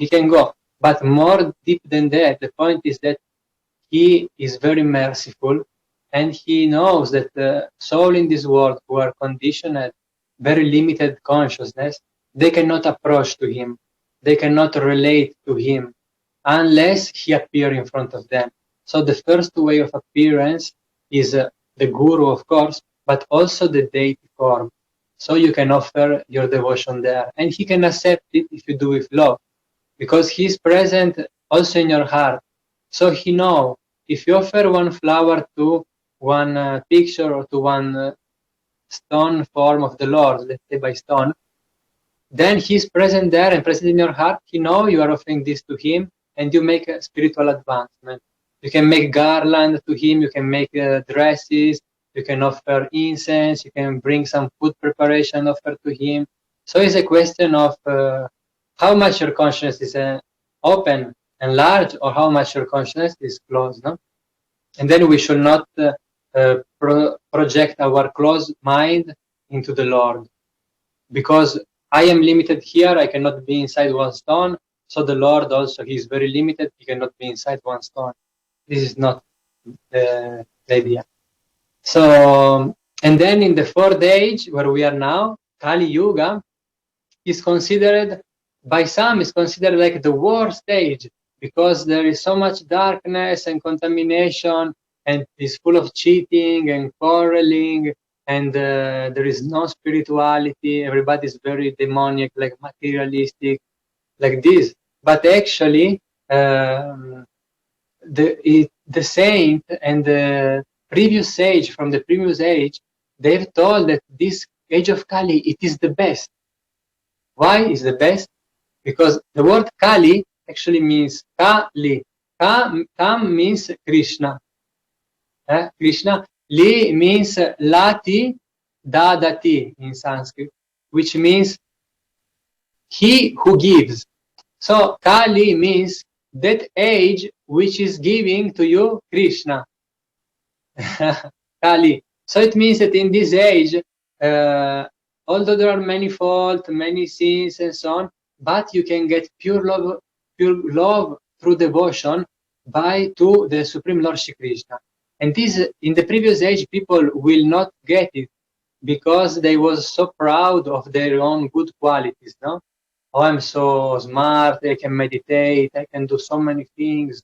B: He can go. But more deep than that, the point is that He is very merciful, and He knows that the soul in this world who are conditioned, very limited consciousness, they cannot approach to Him, they cannot relate to Him unless He appears in front of them. So the first way of appearance is the Guru, of course, but also the deity form. So you can offer your devotion there, and He can accept it if you do with love, because He is present also in your heart. So He knows if you offer one flower to one picture or to one stone form of the Lord, let's say by stone, then He's present there and present in your heart. He knows you are offering this to Him, and you make a spiritual advancement. You can make garland to Him, you can make dresses, you can offer incense, you can bring some food preparation offer to Him. So it's a question of how much your consciousness is open and large, or how much your consciousness is closed. No? And then we should not project our closed mind into the Lord, because I am limited here, I cannot be inside one stone. So the Lord also, he is very limited, he cannot be inside one stone. This is not the idea. So, and then in the fourth age, where we are now, Kali Yuga, is considered, by some, is considered like the worst age, because there is so much darkness and contamination, and it's full of cheating and quarreling, and there is no spirituality. Everybody is very demoniac, like materialistic, like this. But actually, the saint and the previous age, from the previous age, they've told that this age of Kali, it is the best. Why is the best? Because the word Kali actually means Kali. Kam means Krishna. Krishna. Li means Lati Dadati in Sanskrit, which means he who gives. So Kali means that age which is giving to you Krishna. Kali. So it means that in this age, although there are many faults, many sins, and so on, but you can get pure love through devotion to the Supreme Lord Shri Krishna. And this, in the previous age, people will not get it because they was so proud of their own good qualities, no? Oh, I'm so smart, I can meditate, I can do so many things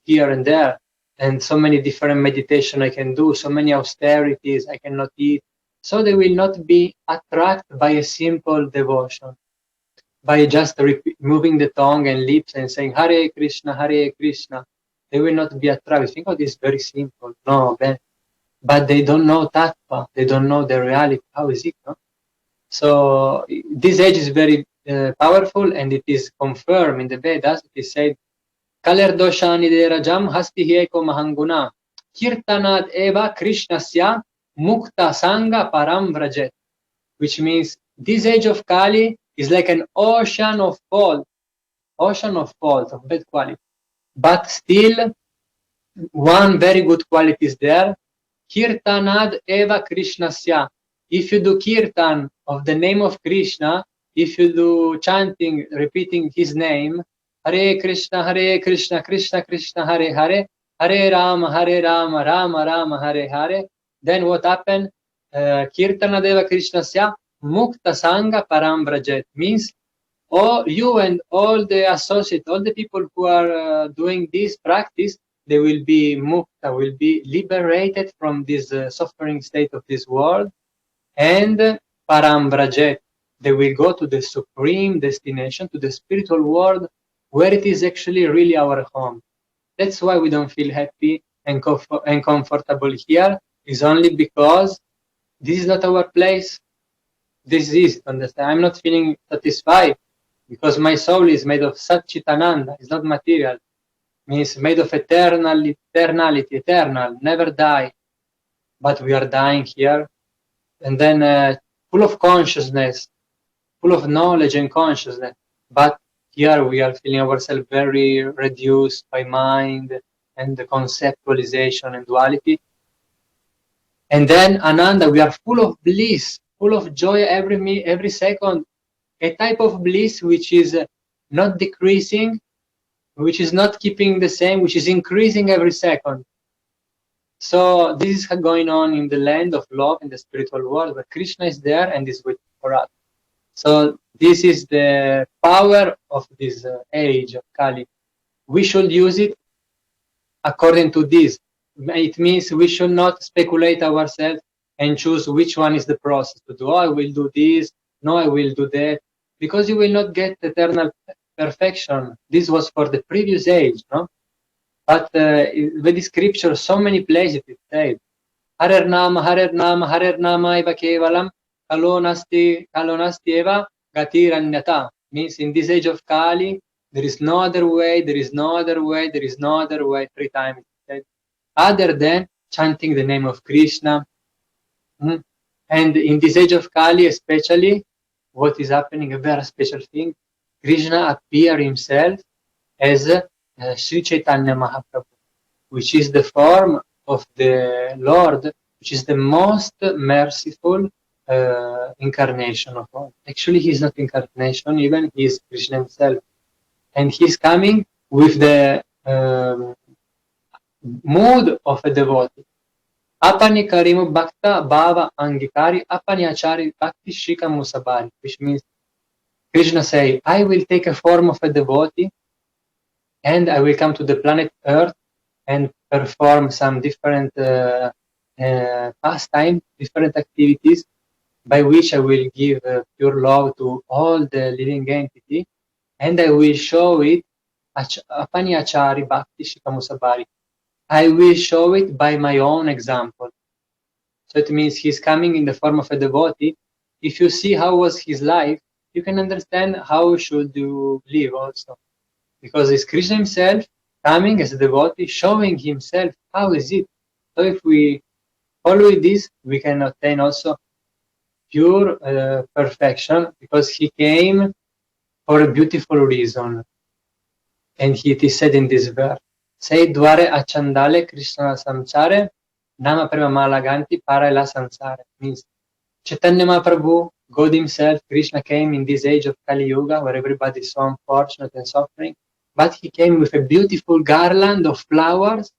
B: here and there, and so many different meditation I can do, so many austerities, I cannot eat. So they will not be attracted by a simple devotion, by just moving the tongue and lips and saying Hare Krishna, Hare Krishna. They will not be attracted. Think, oh, this is very simple. No, but they don't know tattva, they don't know the reality. How is it? No? So this age is very powerful, and it is confirmed in the Vedas. It is said, Kaler doshani de rajam hasti eko mahanguna kirtanad eva krishnasya mukta sangha param vrajet, which means this age of Kali is like an ocean of fault, of bad quality. But still, one very good quality is there. Kirtanad eva krishnasya. If you do kirtan of the name of Krishna, if you do chanting, repeating his name, Hare Krishna, Krishna Krishna, Hare Hare, Hare Rama, Rama Rama, Hare Hare, then what happened? Kirtana Deva Krishnasya Mukta Sangha Param Vrajet, means all you and all the associates, all the people who are doing this practice, they will be mukta, will be liberated from this suffering state of this world, and param vrajet, they will go to the supreme destination, to the spiritual world, where it is actually really our home. That's why we don't feel happy and comfortable here, is only because this is not our place. This is, understand? I'm not feeling satisfied because my soul is made of Satchitananda, it's not material. Means made of eternality, eternal, never die. But we are dying here, and then full of consciousness, full of knowledge and consciousness. But here we are feeling ourselves very reduced by mind and the conceptualization and duality. And then Ananda, we are full of bliss, full of joy every second, a type of bliss which is not decreasing, which is not keeping the same, which is increasing every second. So this is going on in the land of love, in the spiritual world, where Krishna is there and is waiting for us. So this is the power of this age of Kali. We should use it according to this. It means we should not speculate ourselves and choose which one is the process to do. Oh, I will do this. No, I will do that. Because you will not get eternal perfection. This was for the previous age, no? But with the scripture, so many places it says, Harer Nama, Eva Kevalam, Kalonasti Eva, Gatiranyata. Means in this age of Kali, there is no other way, there is no other way, there is no other way, 3 times it said, other than chanting the name of Krishna. And in this age of Kali, especially, what is happening, a very special thing, Krishna appeared himself as Sri Chaitanya Mahaprabhu, which is the form of the Lord, which is the most merciful, incarnation of God. Actually, he's not incarnation, even he is Krishna himself. And he's coming with the mood of a devotee. Apani karimu bhakta bhava angikari apani achari bhakti shika musabari, which means Krishna say, I will take a form of a devotee and I will come to the planet Earth and perform some different pastime, different activities by which I will give pure love to all the living entity, and I will show it apani achari bhakti shikamusabari. I will show it by my own example. So it means he's coming in the form of a devotee. If you see how was his life, you can understand how should you live also. Because it's Krishna himself coming as a devotee, showing himself how is it. So if we follow this, we can obtain also pure perfection, because he came for a beautiful reason. And it is said in this verse, Sei dware achandale Krishna samchare, nama prema malaganti para la sansare. Means Chaitanya Mahaprabhu, God himself, Krishna came in this age of Kali Yuga, where everybody is so unfortunate and suffering, but he came with a beautiful garland of flowers,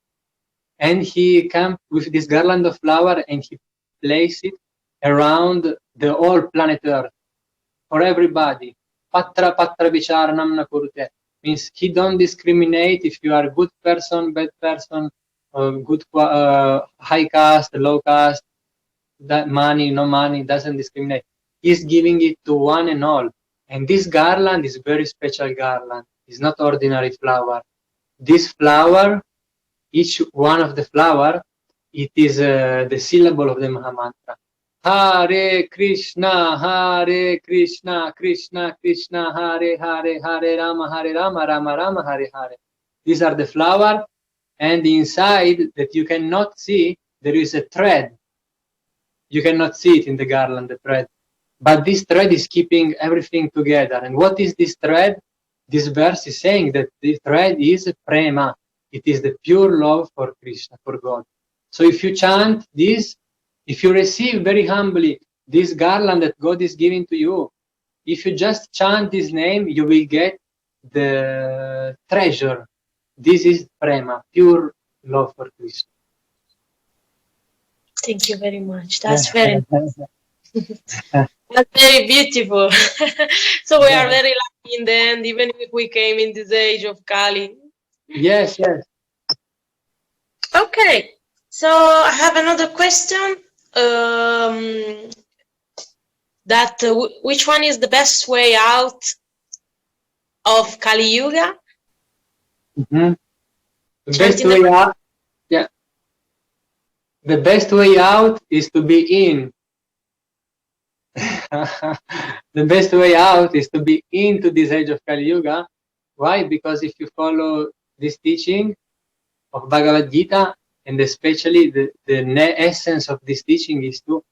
B: and he came with this garland of flower and he placed it around the whole planet Earth for everybody. Patra patra vicharanam na kurute. Means he don't discriminate if you are a good person, bad person, good high caste, low caste, that money, no money, doesn't discriminate. He's giving it to one and all. And this garland is very special garland. It's not ordinary flower. This flower, each one of the flower, it is the syllable of the Mahamantra. Hare Krishna, Krishna Krishna, Hare Hare, Hare Rama, Rama Rama, Hare Hare. These are the flower, and inside that you cannot see, there is a thread. You cannot see it in the garland, the thread. But this thread is keeping everything together. And what is this thread? This verse is saying that the thread is prema. It is the pure love for Krishna, for God. So if you chant this, if you receive very humbly this garland that God is giving to you, if you just chant this name, you will get the treasure. This is prema, pure love for Krishna.
A: Thank you very much. That's very that's very beautiful. So we are very lucky in the end, even if we came in this age of Kali.
B: Yes, yes.
A: Okay, so I have another question. Which one is the best way out of Kali Yuga?
B: Mm-hmm. The best way out, yeah. The best way out is to be in. The best way out is to be into this age of Kali Yuga. Why? Because if you follow this teaching of Bhagavad Gita, and especially the essence of this teaching is to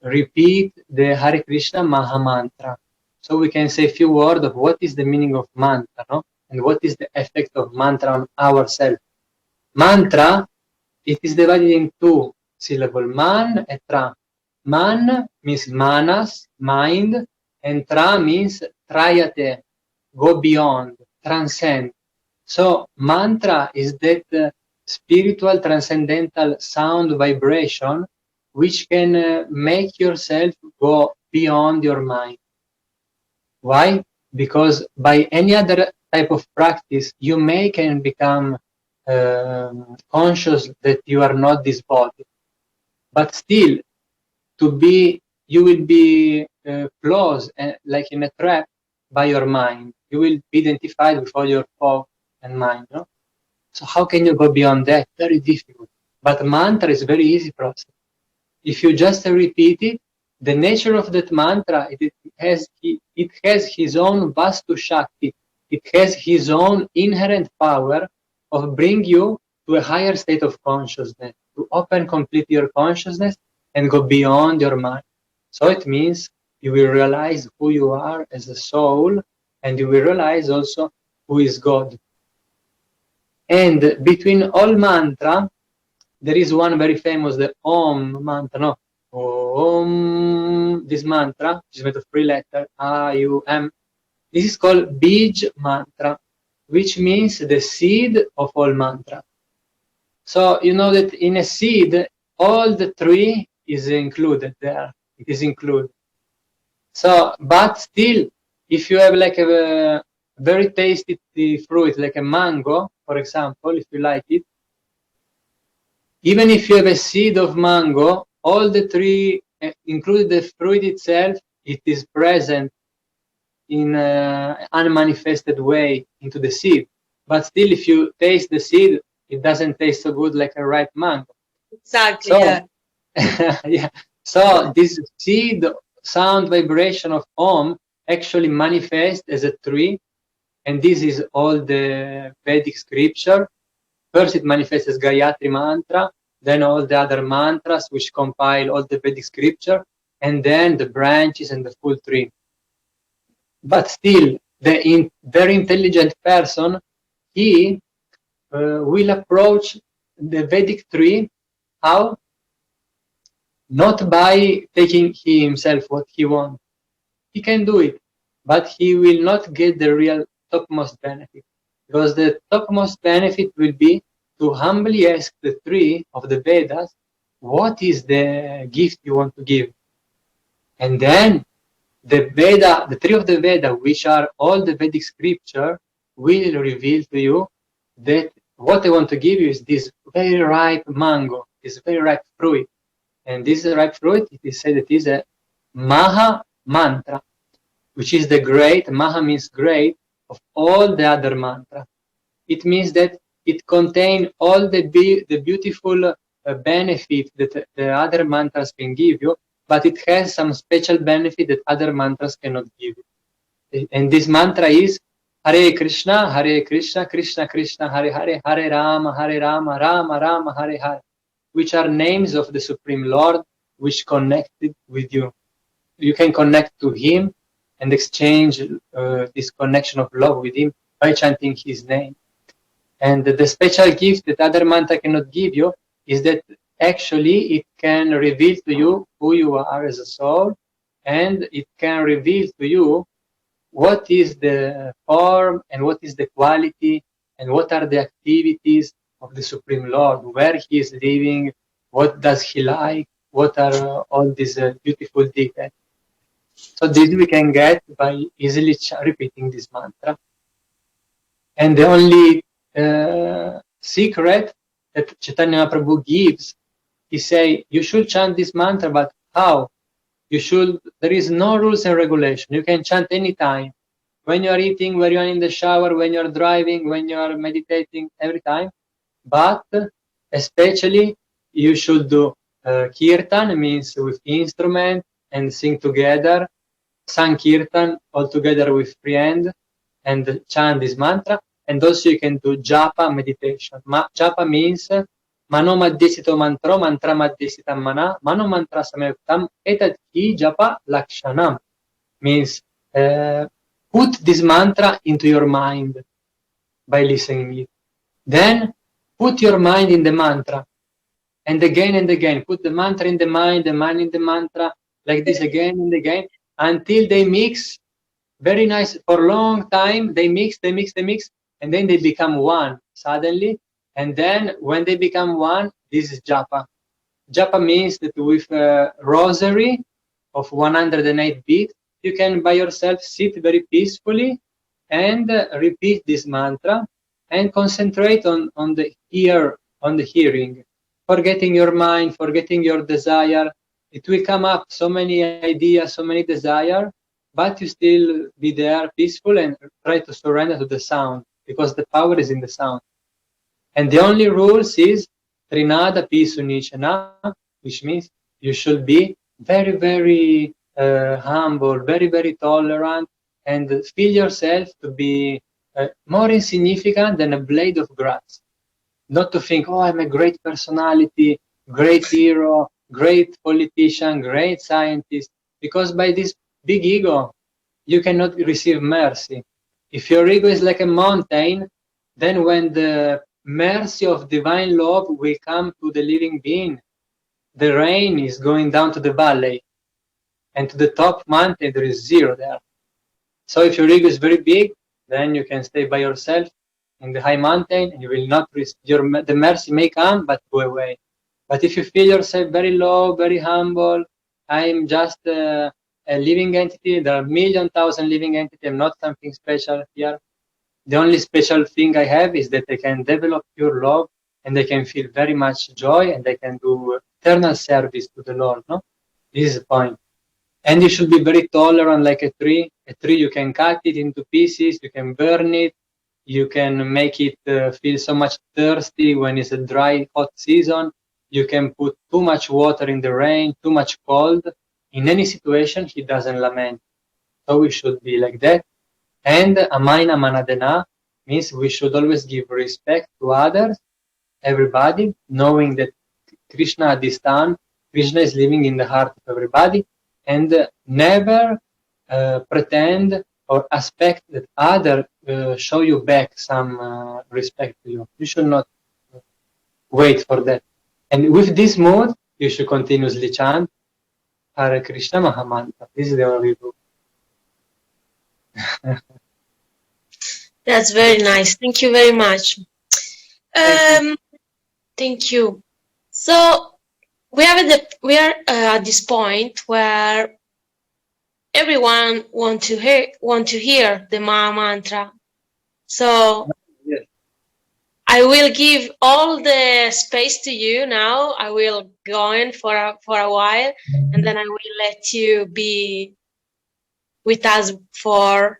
B: repeat the Hare Krishna Maha Mantra. So we can say a few words of what is the meaning of mantra, no? And what is the effect of mantra on ourselves. Mantra, it is divided in two syllables, man and tra. Man means manas, mind, and tra means trayate, go beyond, transcend. So mantra is that spiritual transcendental sound vibration which can make yourself go beyond your mind. Why? Because by any other type of practice, you can become conscious that you are not this body. But still, you will be closed, like in a trap, by your mind. You will be identified with all your thoughts and mind. No? So how can you go beyond that? Very difficult. But mantra is very easy process. If you just repeat it, the nature of that mantra, it has his own vastu shakti. It has his own inherent power of bring you to a higher state of consciousness, to open completely your consciousness and go beyond your mind. So it means you will realize who you are as a soul, and you will realize also who is God. And between all mantra, there is one very famous, the Om mantra, no? Om Om, this mantra, which is made of 3 letters, A, U, M, this is called Bij mantra, which means the seed of all mantra. So you know that in a seed, all the 3 is included there. It is included. So, but still, if you have like a very tasty fruit, like a mango, for example, if you like it, even if you have a seed of mango, all the 3, including the fruit itself, it is present in an unmanifested way into the seed. But still, if you taste the seed, it doesn't taste so good like a ripe mango.
A: Exactly.
B: So,
A: Yeah.
B: yeah. So this seed sound vibration of Om actually manifests as a tree, and this is all the Vedic scripture. First, it manifests as Gayatri mantra, then all the other mantras which compile all the Vedic scripture, and then the branches and the full tree. But still, the very intelligent person, he will approach the Vedic tree. How? Not by taking he himself what he wants. He can do it, but he will not get the real topmost benefit. Because the topmost benefit will be to humbly ask the tree of the Vedas, what is the gift you want to give? And then the Veda, the tree of the Veda, which are all the Vedic scripture, will reveal to you that what I want to give you is this very ripe mango, this very ripe fruit. And this ripe fruit, it is said that it is a Maha mantra, which is the great, Maha means great, of all the other mantra. It means that it contains all the beautiful benefit that the other mantras can give you, but it has some special benefit that other mantras cannot give you. And this mantra is Hare Krishna, Krishna Krishna, Hare Hare, Hare Rama, Rama Rama, Hare Hare, which are names of the Supreme Lord, which connected with you. You can connect to Him and exchange this connection of love with Him by chanting His name. And the special gift that other mantra cannot give you is that actually it can reveal to you who you are as a soul, and it can reveal to you what is the form and what is the quality and what are the activities of the Supreme Lord, where He is living, what does He like, what are all these beautiful details. So this we can get by easily repeating this mantra. And the only secret that Chaitanya Mahaprabhu gives, he say, you should chant this mantra, but how? There is no rules and regulation. You can chant anytime. When you are eating, when you are in the shower, when you are driving, when you are meditating, every time. But especially you should do kirtan, means with instrument, and sing together, sankirtan all together with friend, and chant this mantra. And also you can do japa meditation. Japa means mano madhyesito mantro, mantra madhyesitam mana, mano mantra samyuktam, etat hi japa lakshanam. Means put this mantra into your mind by listening it. Then put your mind in the mantra. And again, put the mantra in the mind in the mantra, like this again and again, until they mix. Very nice. For a long time, they mix, and then they become one suddenly. And then when they become one, this is japa. Japa means that with a rosary of 108 beats, you can by yourself sit very peacefully and repeat this mantra and concentrate on the hearing, forgetting your mind, forgetting your desire. It will come up so many ideas, so many desire, but you still be there peaceful and try to surrender to the sound, because the power is in the sound. And the only rules is Trinada Pisunichana, which means you should be very, very humble, very, very tolerant, and feel yourself to be more insignificant than a blade of grass. Not to think, oh, I'm a great personality, great hero, great politician, great scientist, because by this big ego, you cannot receive mercy. If your ego is like a mountain, then when the mercy of divine love will come to the living being, the rain is going down to the valley. and to the top mountain there is 0 there. So if your ego is very big, then you can stay by yourself in the high mountain, and you will not the mercy may come but go away. But if you feel yourself very low, very humble, I'm just a living entity, there are million thousand living entities, I'm not something special here. The only special thing I have is that I can develop pure love, and I can feel very much joy, and I can do eternal service to the Lord. No, this is the point. And you should be very tolerant, like a tree. A tree, you can cut it into pieces, you can burn it, you can make it feel so much thirsty when it's a dry, hot season. You can put too much water in the rain, too much cold. In any situation, he doesn't lament. So we should be like that. And Amaina Manadena means we should always give respect to others, everybody, knowing that Krishna at this time, Krishna is living in the heart of everybody, and never pretend or expect that others show you back some respect to you. You should not wait for that. And with this mood, you should continuously chant Hare Krishna Mahamantra. This is the only rule.
A: That's very nice. Thank you very much. Thank you. So we are at this point where everyone want to hear the Maha Mantra. So
B: yes.
A: I will give all the space to you now. I will go in for a while, and then I will let you be with us for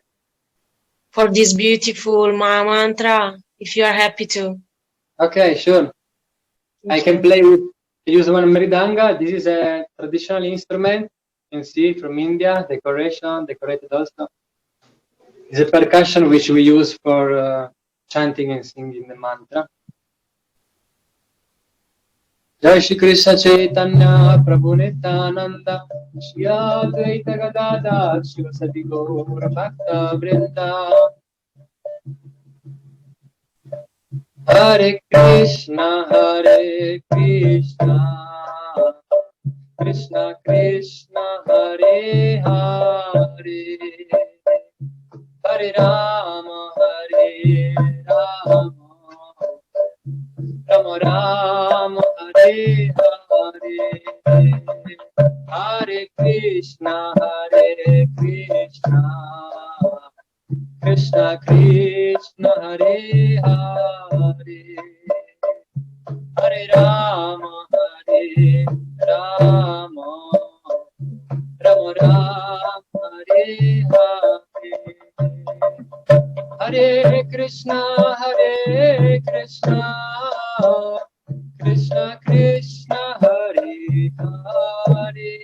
A: this beautiful Maha Mantra, if you are happy to.
B: Okay, sure. I can use one mridanga. This is a traditional instrument. You can see from India, decorated also. It's a percussion which we use for chanting and singing the mantra. Jai Shri Krishna Chaitanya Prabhu Nityananda Shri Advaita Gadadhar Shivasati Gaura Bhakta Vrinda Hare Krishna Krishna Krishna Hare Hare Hare Rama Rama Rama Hare Hare Hare Krishna Krishna Krishna Hare Hare Hare Rama Rama Rama Rama Hare Hare Hare Krishna Krishna Krishna Hare Hare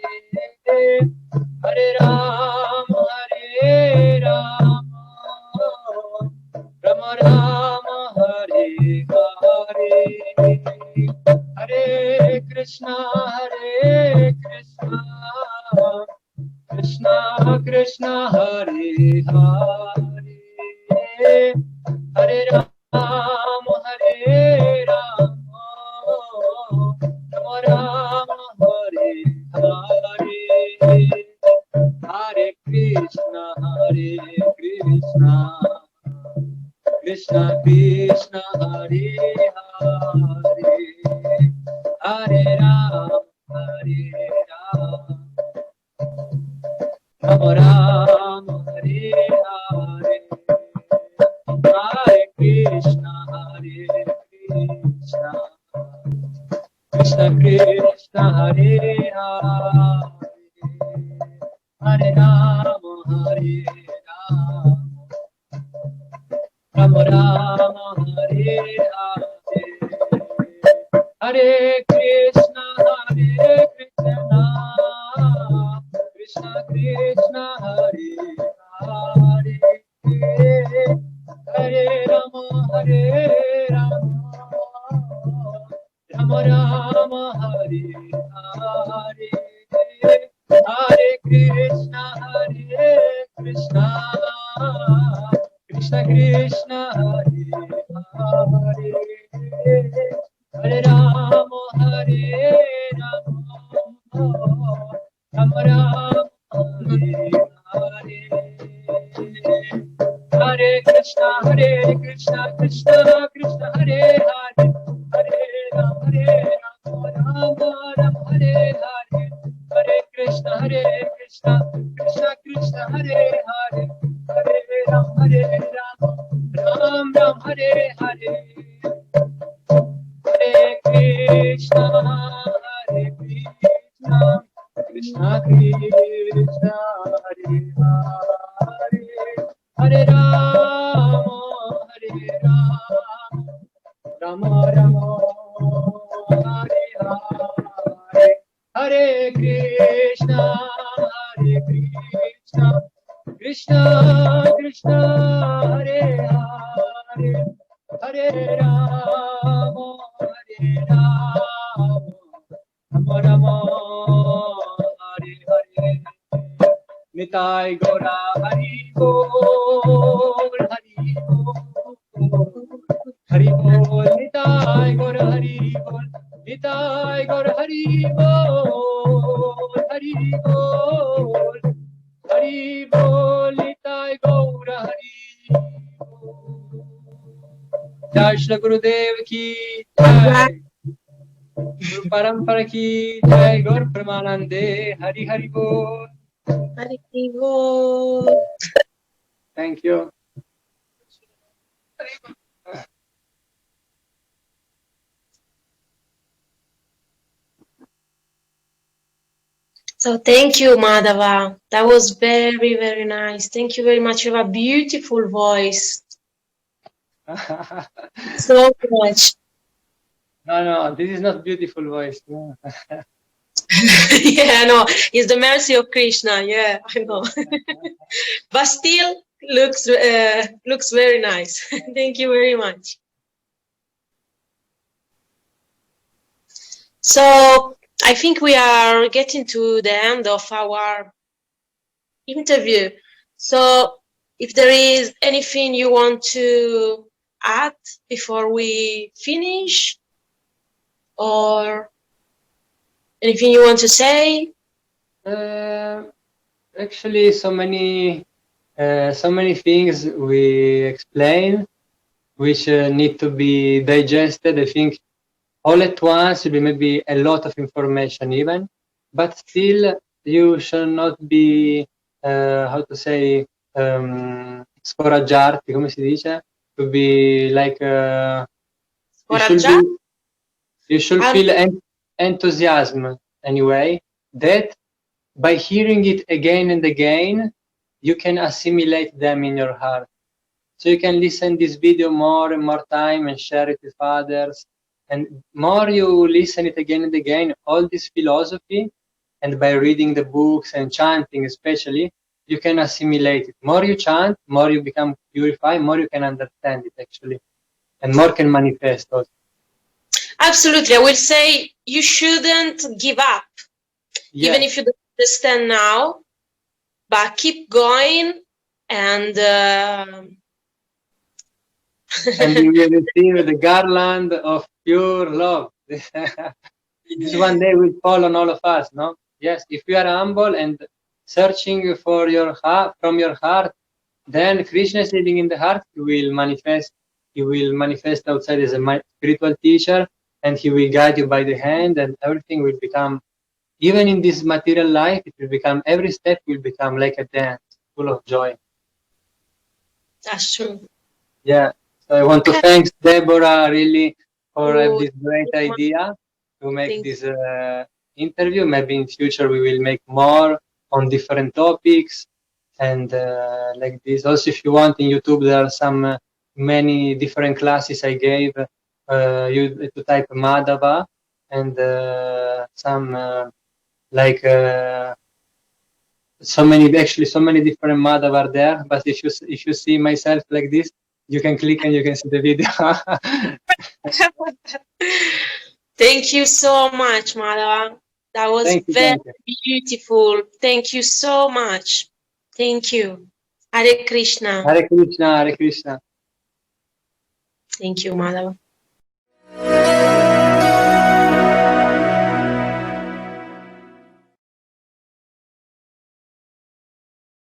B: Hare Rama Rama Rama Hare Hare Hare Krishna Krishna Krishna Hare Hare Hare Rama Rama Rama Hare Hare Hare Krishna Krishna Krishna Hare Hare Hare Rama Rama Rama Hare Hare Hare Krishna Krishna Krishna Hare Hare Hare Rama Rama Rama Hare Hare Hare Krishna Krishna Krishna Hare Hare Hare Rama Rama Rama Hare Hare Hare Krishna Krishna Krishna Hare Hare Hare Rama Rama Rama Hare Krishna, Krishna Krishna, Hare Hare, Hare Ram, Ram Ram, Hare Hare, Hare Krishna, Krishna Krishna, Hare Hare, Hare Ram, Ram Ram, Hare Hare. Hare Krishna, Krishna Krishna, Hare Hare, Hare Rama, Rama Rama, Hare Hare, Hare Krishna, Krishna Krishna, Hare Hare, Hare Rama, Rama Rama, Hare Hare. Nitai Gora Hari Bol, Hari Bol, Hari Bol, Nitai Gora Hari Bol, Nitai Gora Hari Bol, Hari Bol, Hari Bol, Nitai Gora Hari Bol. Jai Shri Gurudev ki Jai, Guru Parampara ki Jai, Gaur Pramanande, Hari Hari Bol.
A: Hari Bol.
B: Thank you.
A: So thank you, Madhava. That was very, very nice. Thank you very much. You have a beautiful voice. So much.
B: No, this is not beautiful voice. No.
A: Yeah, no, it's the mercy of Krishna. Yeah, I know. But still looks very nice. Thank you very much. So I think we are getting to the end of our interview. So if there is anything you want to add before we finish, or anything you want to say?
B: Actually, so many things we explain, which need to be digested. I think all at once will be maybe a lot of information even, but still you should not be, how to say, scoraggiarti, come si dice? To be like, you should feel enthusiasm anyway, that by hearing it again and again, you can assimilate them in your heart. So you can listen this video more and more time and share it with others. And more you listen it again and again, all this philosophy, and by reading the books and chanting especially, you can assimilate it. More you chant, more you become purified, more you can understand it actually, and more can manifest also.
A: Absolutely. I will say you shouldn't give up, even if you don't understand now, but keep going, and
B: and you will receive the garland of pure love. This one day will fall on all of us, no? Yes, if you are humble and searching for your heart, from your heart, then Krishna is living in the heart. He will manifest. He will manifest outside as a spiritual teacher, and he will guide you by the hand, and everything will become, even in this material life, it will become, every step will become like a dance, full of joy.
A: That's true.
B: Yeah. So I want to thank Deborah really for this great idea to make this interview. Maybe in future we will make more on different topics and like this. Also, if you want, in YouTube there are some many different classes I gave. You to type Madhava and some like so many different Madhava are there. But if you see myself like this, you can click and you can see the video.
A: Thank you so much, Madhava. That was very beautiful. Thank you so much. Thank you. Hare Krishna.
B: Hare Krishna, Hare Krishna.
A: Thank you, Madhava.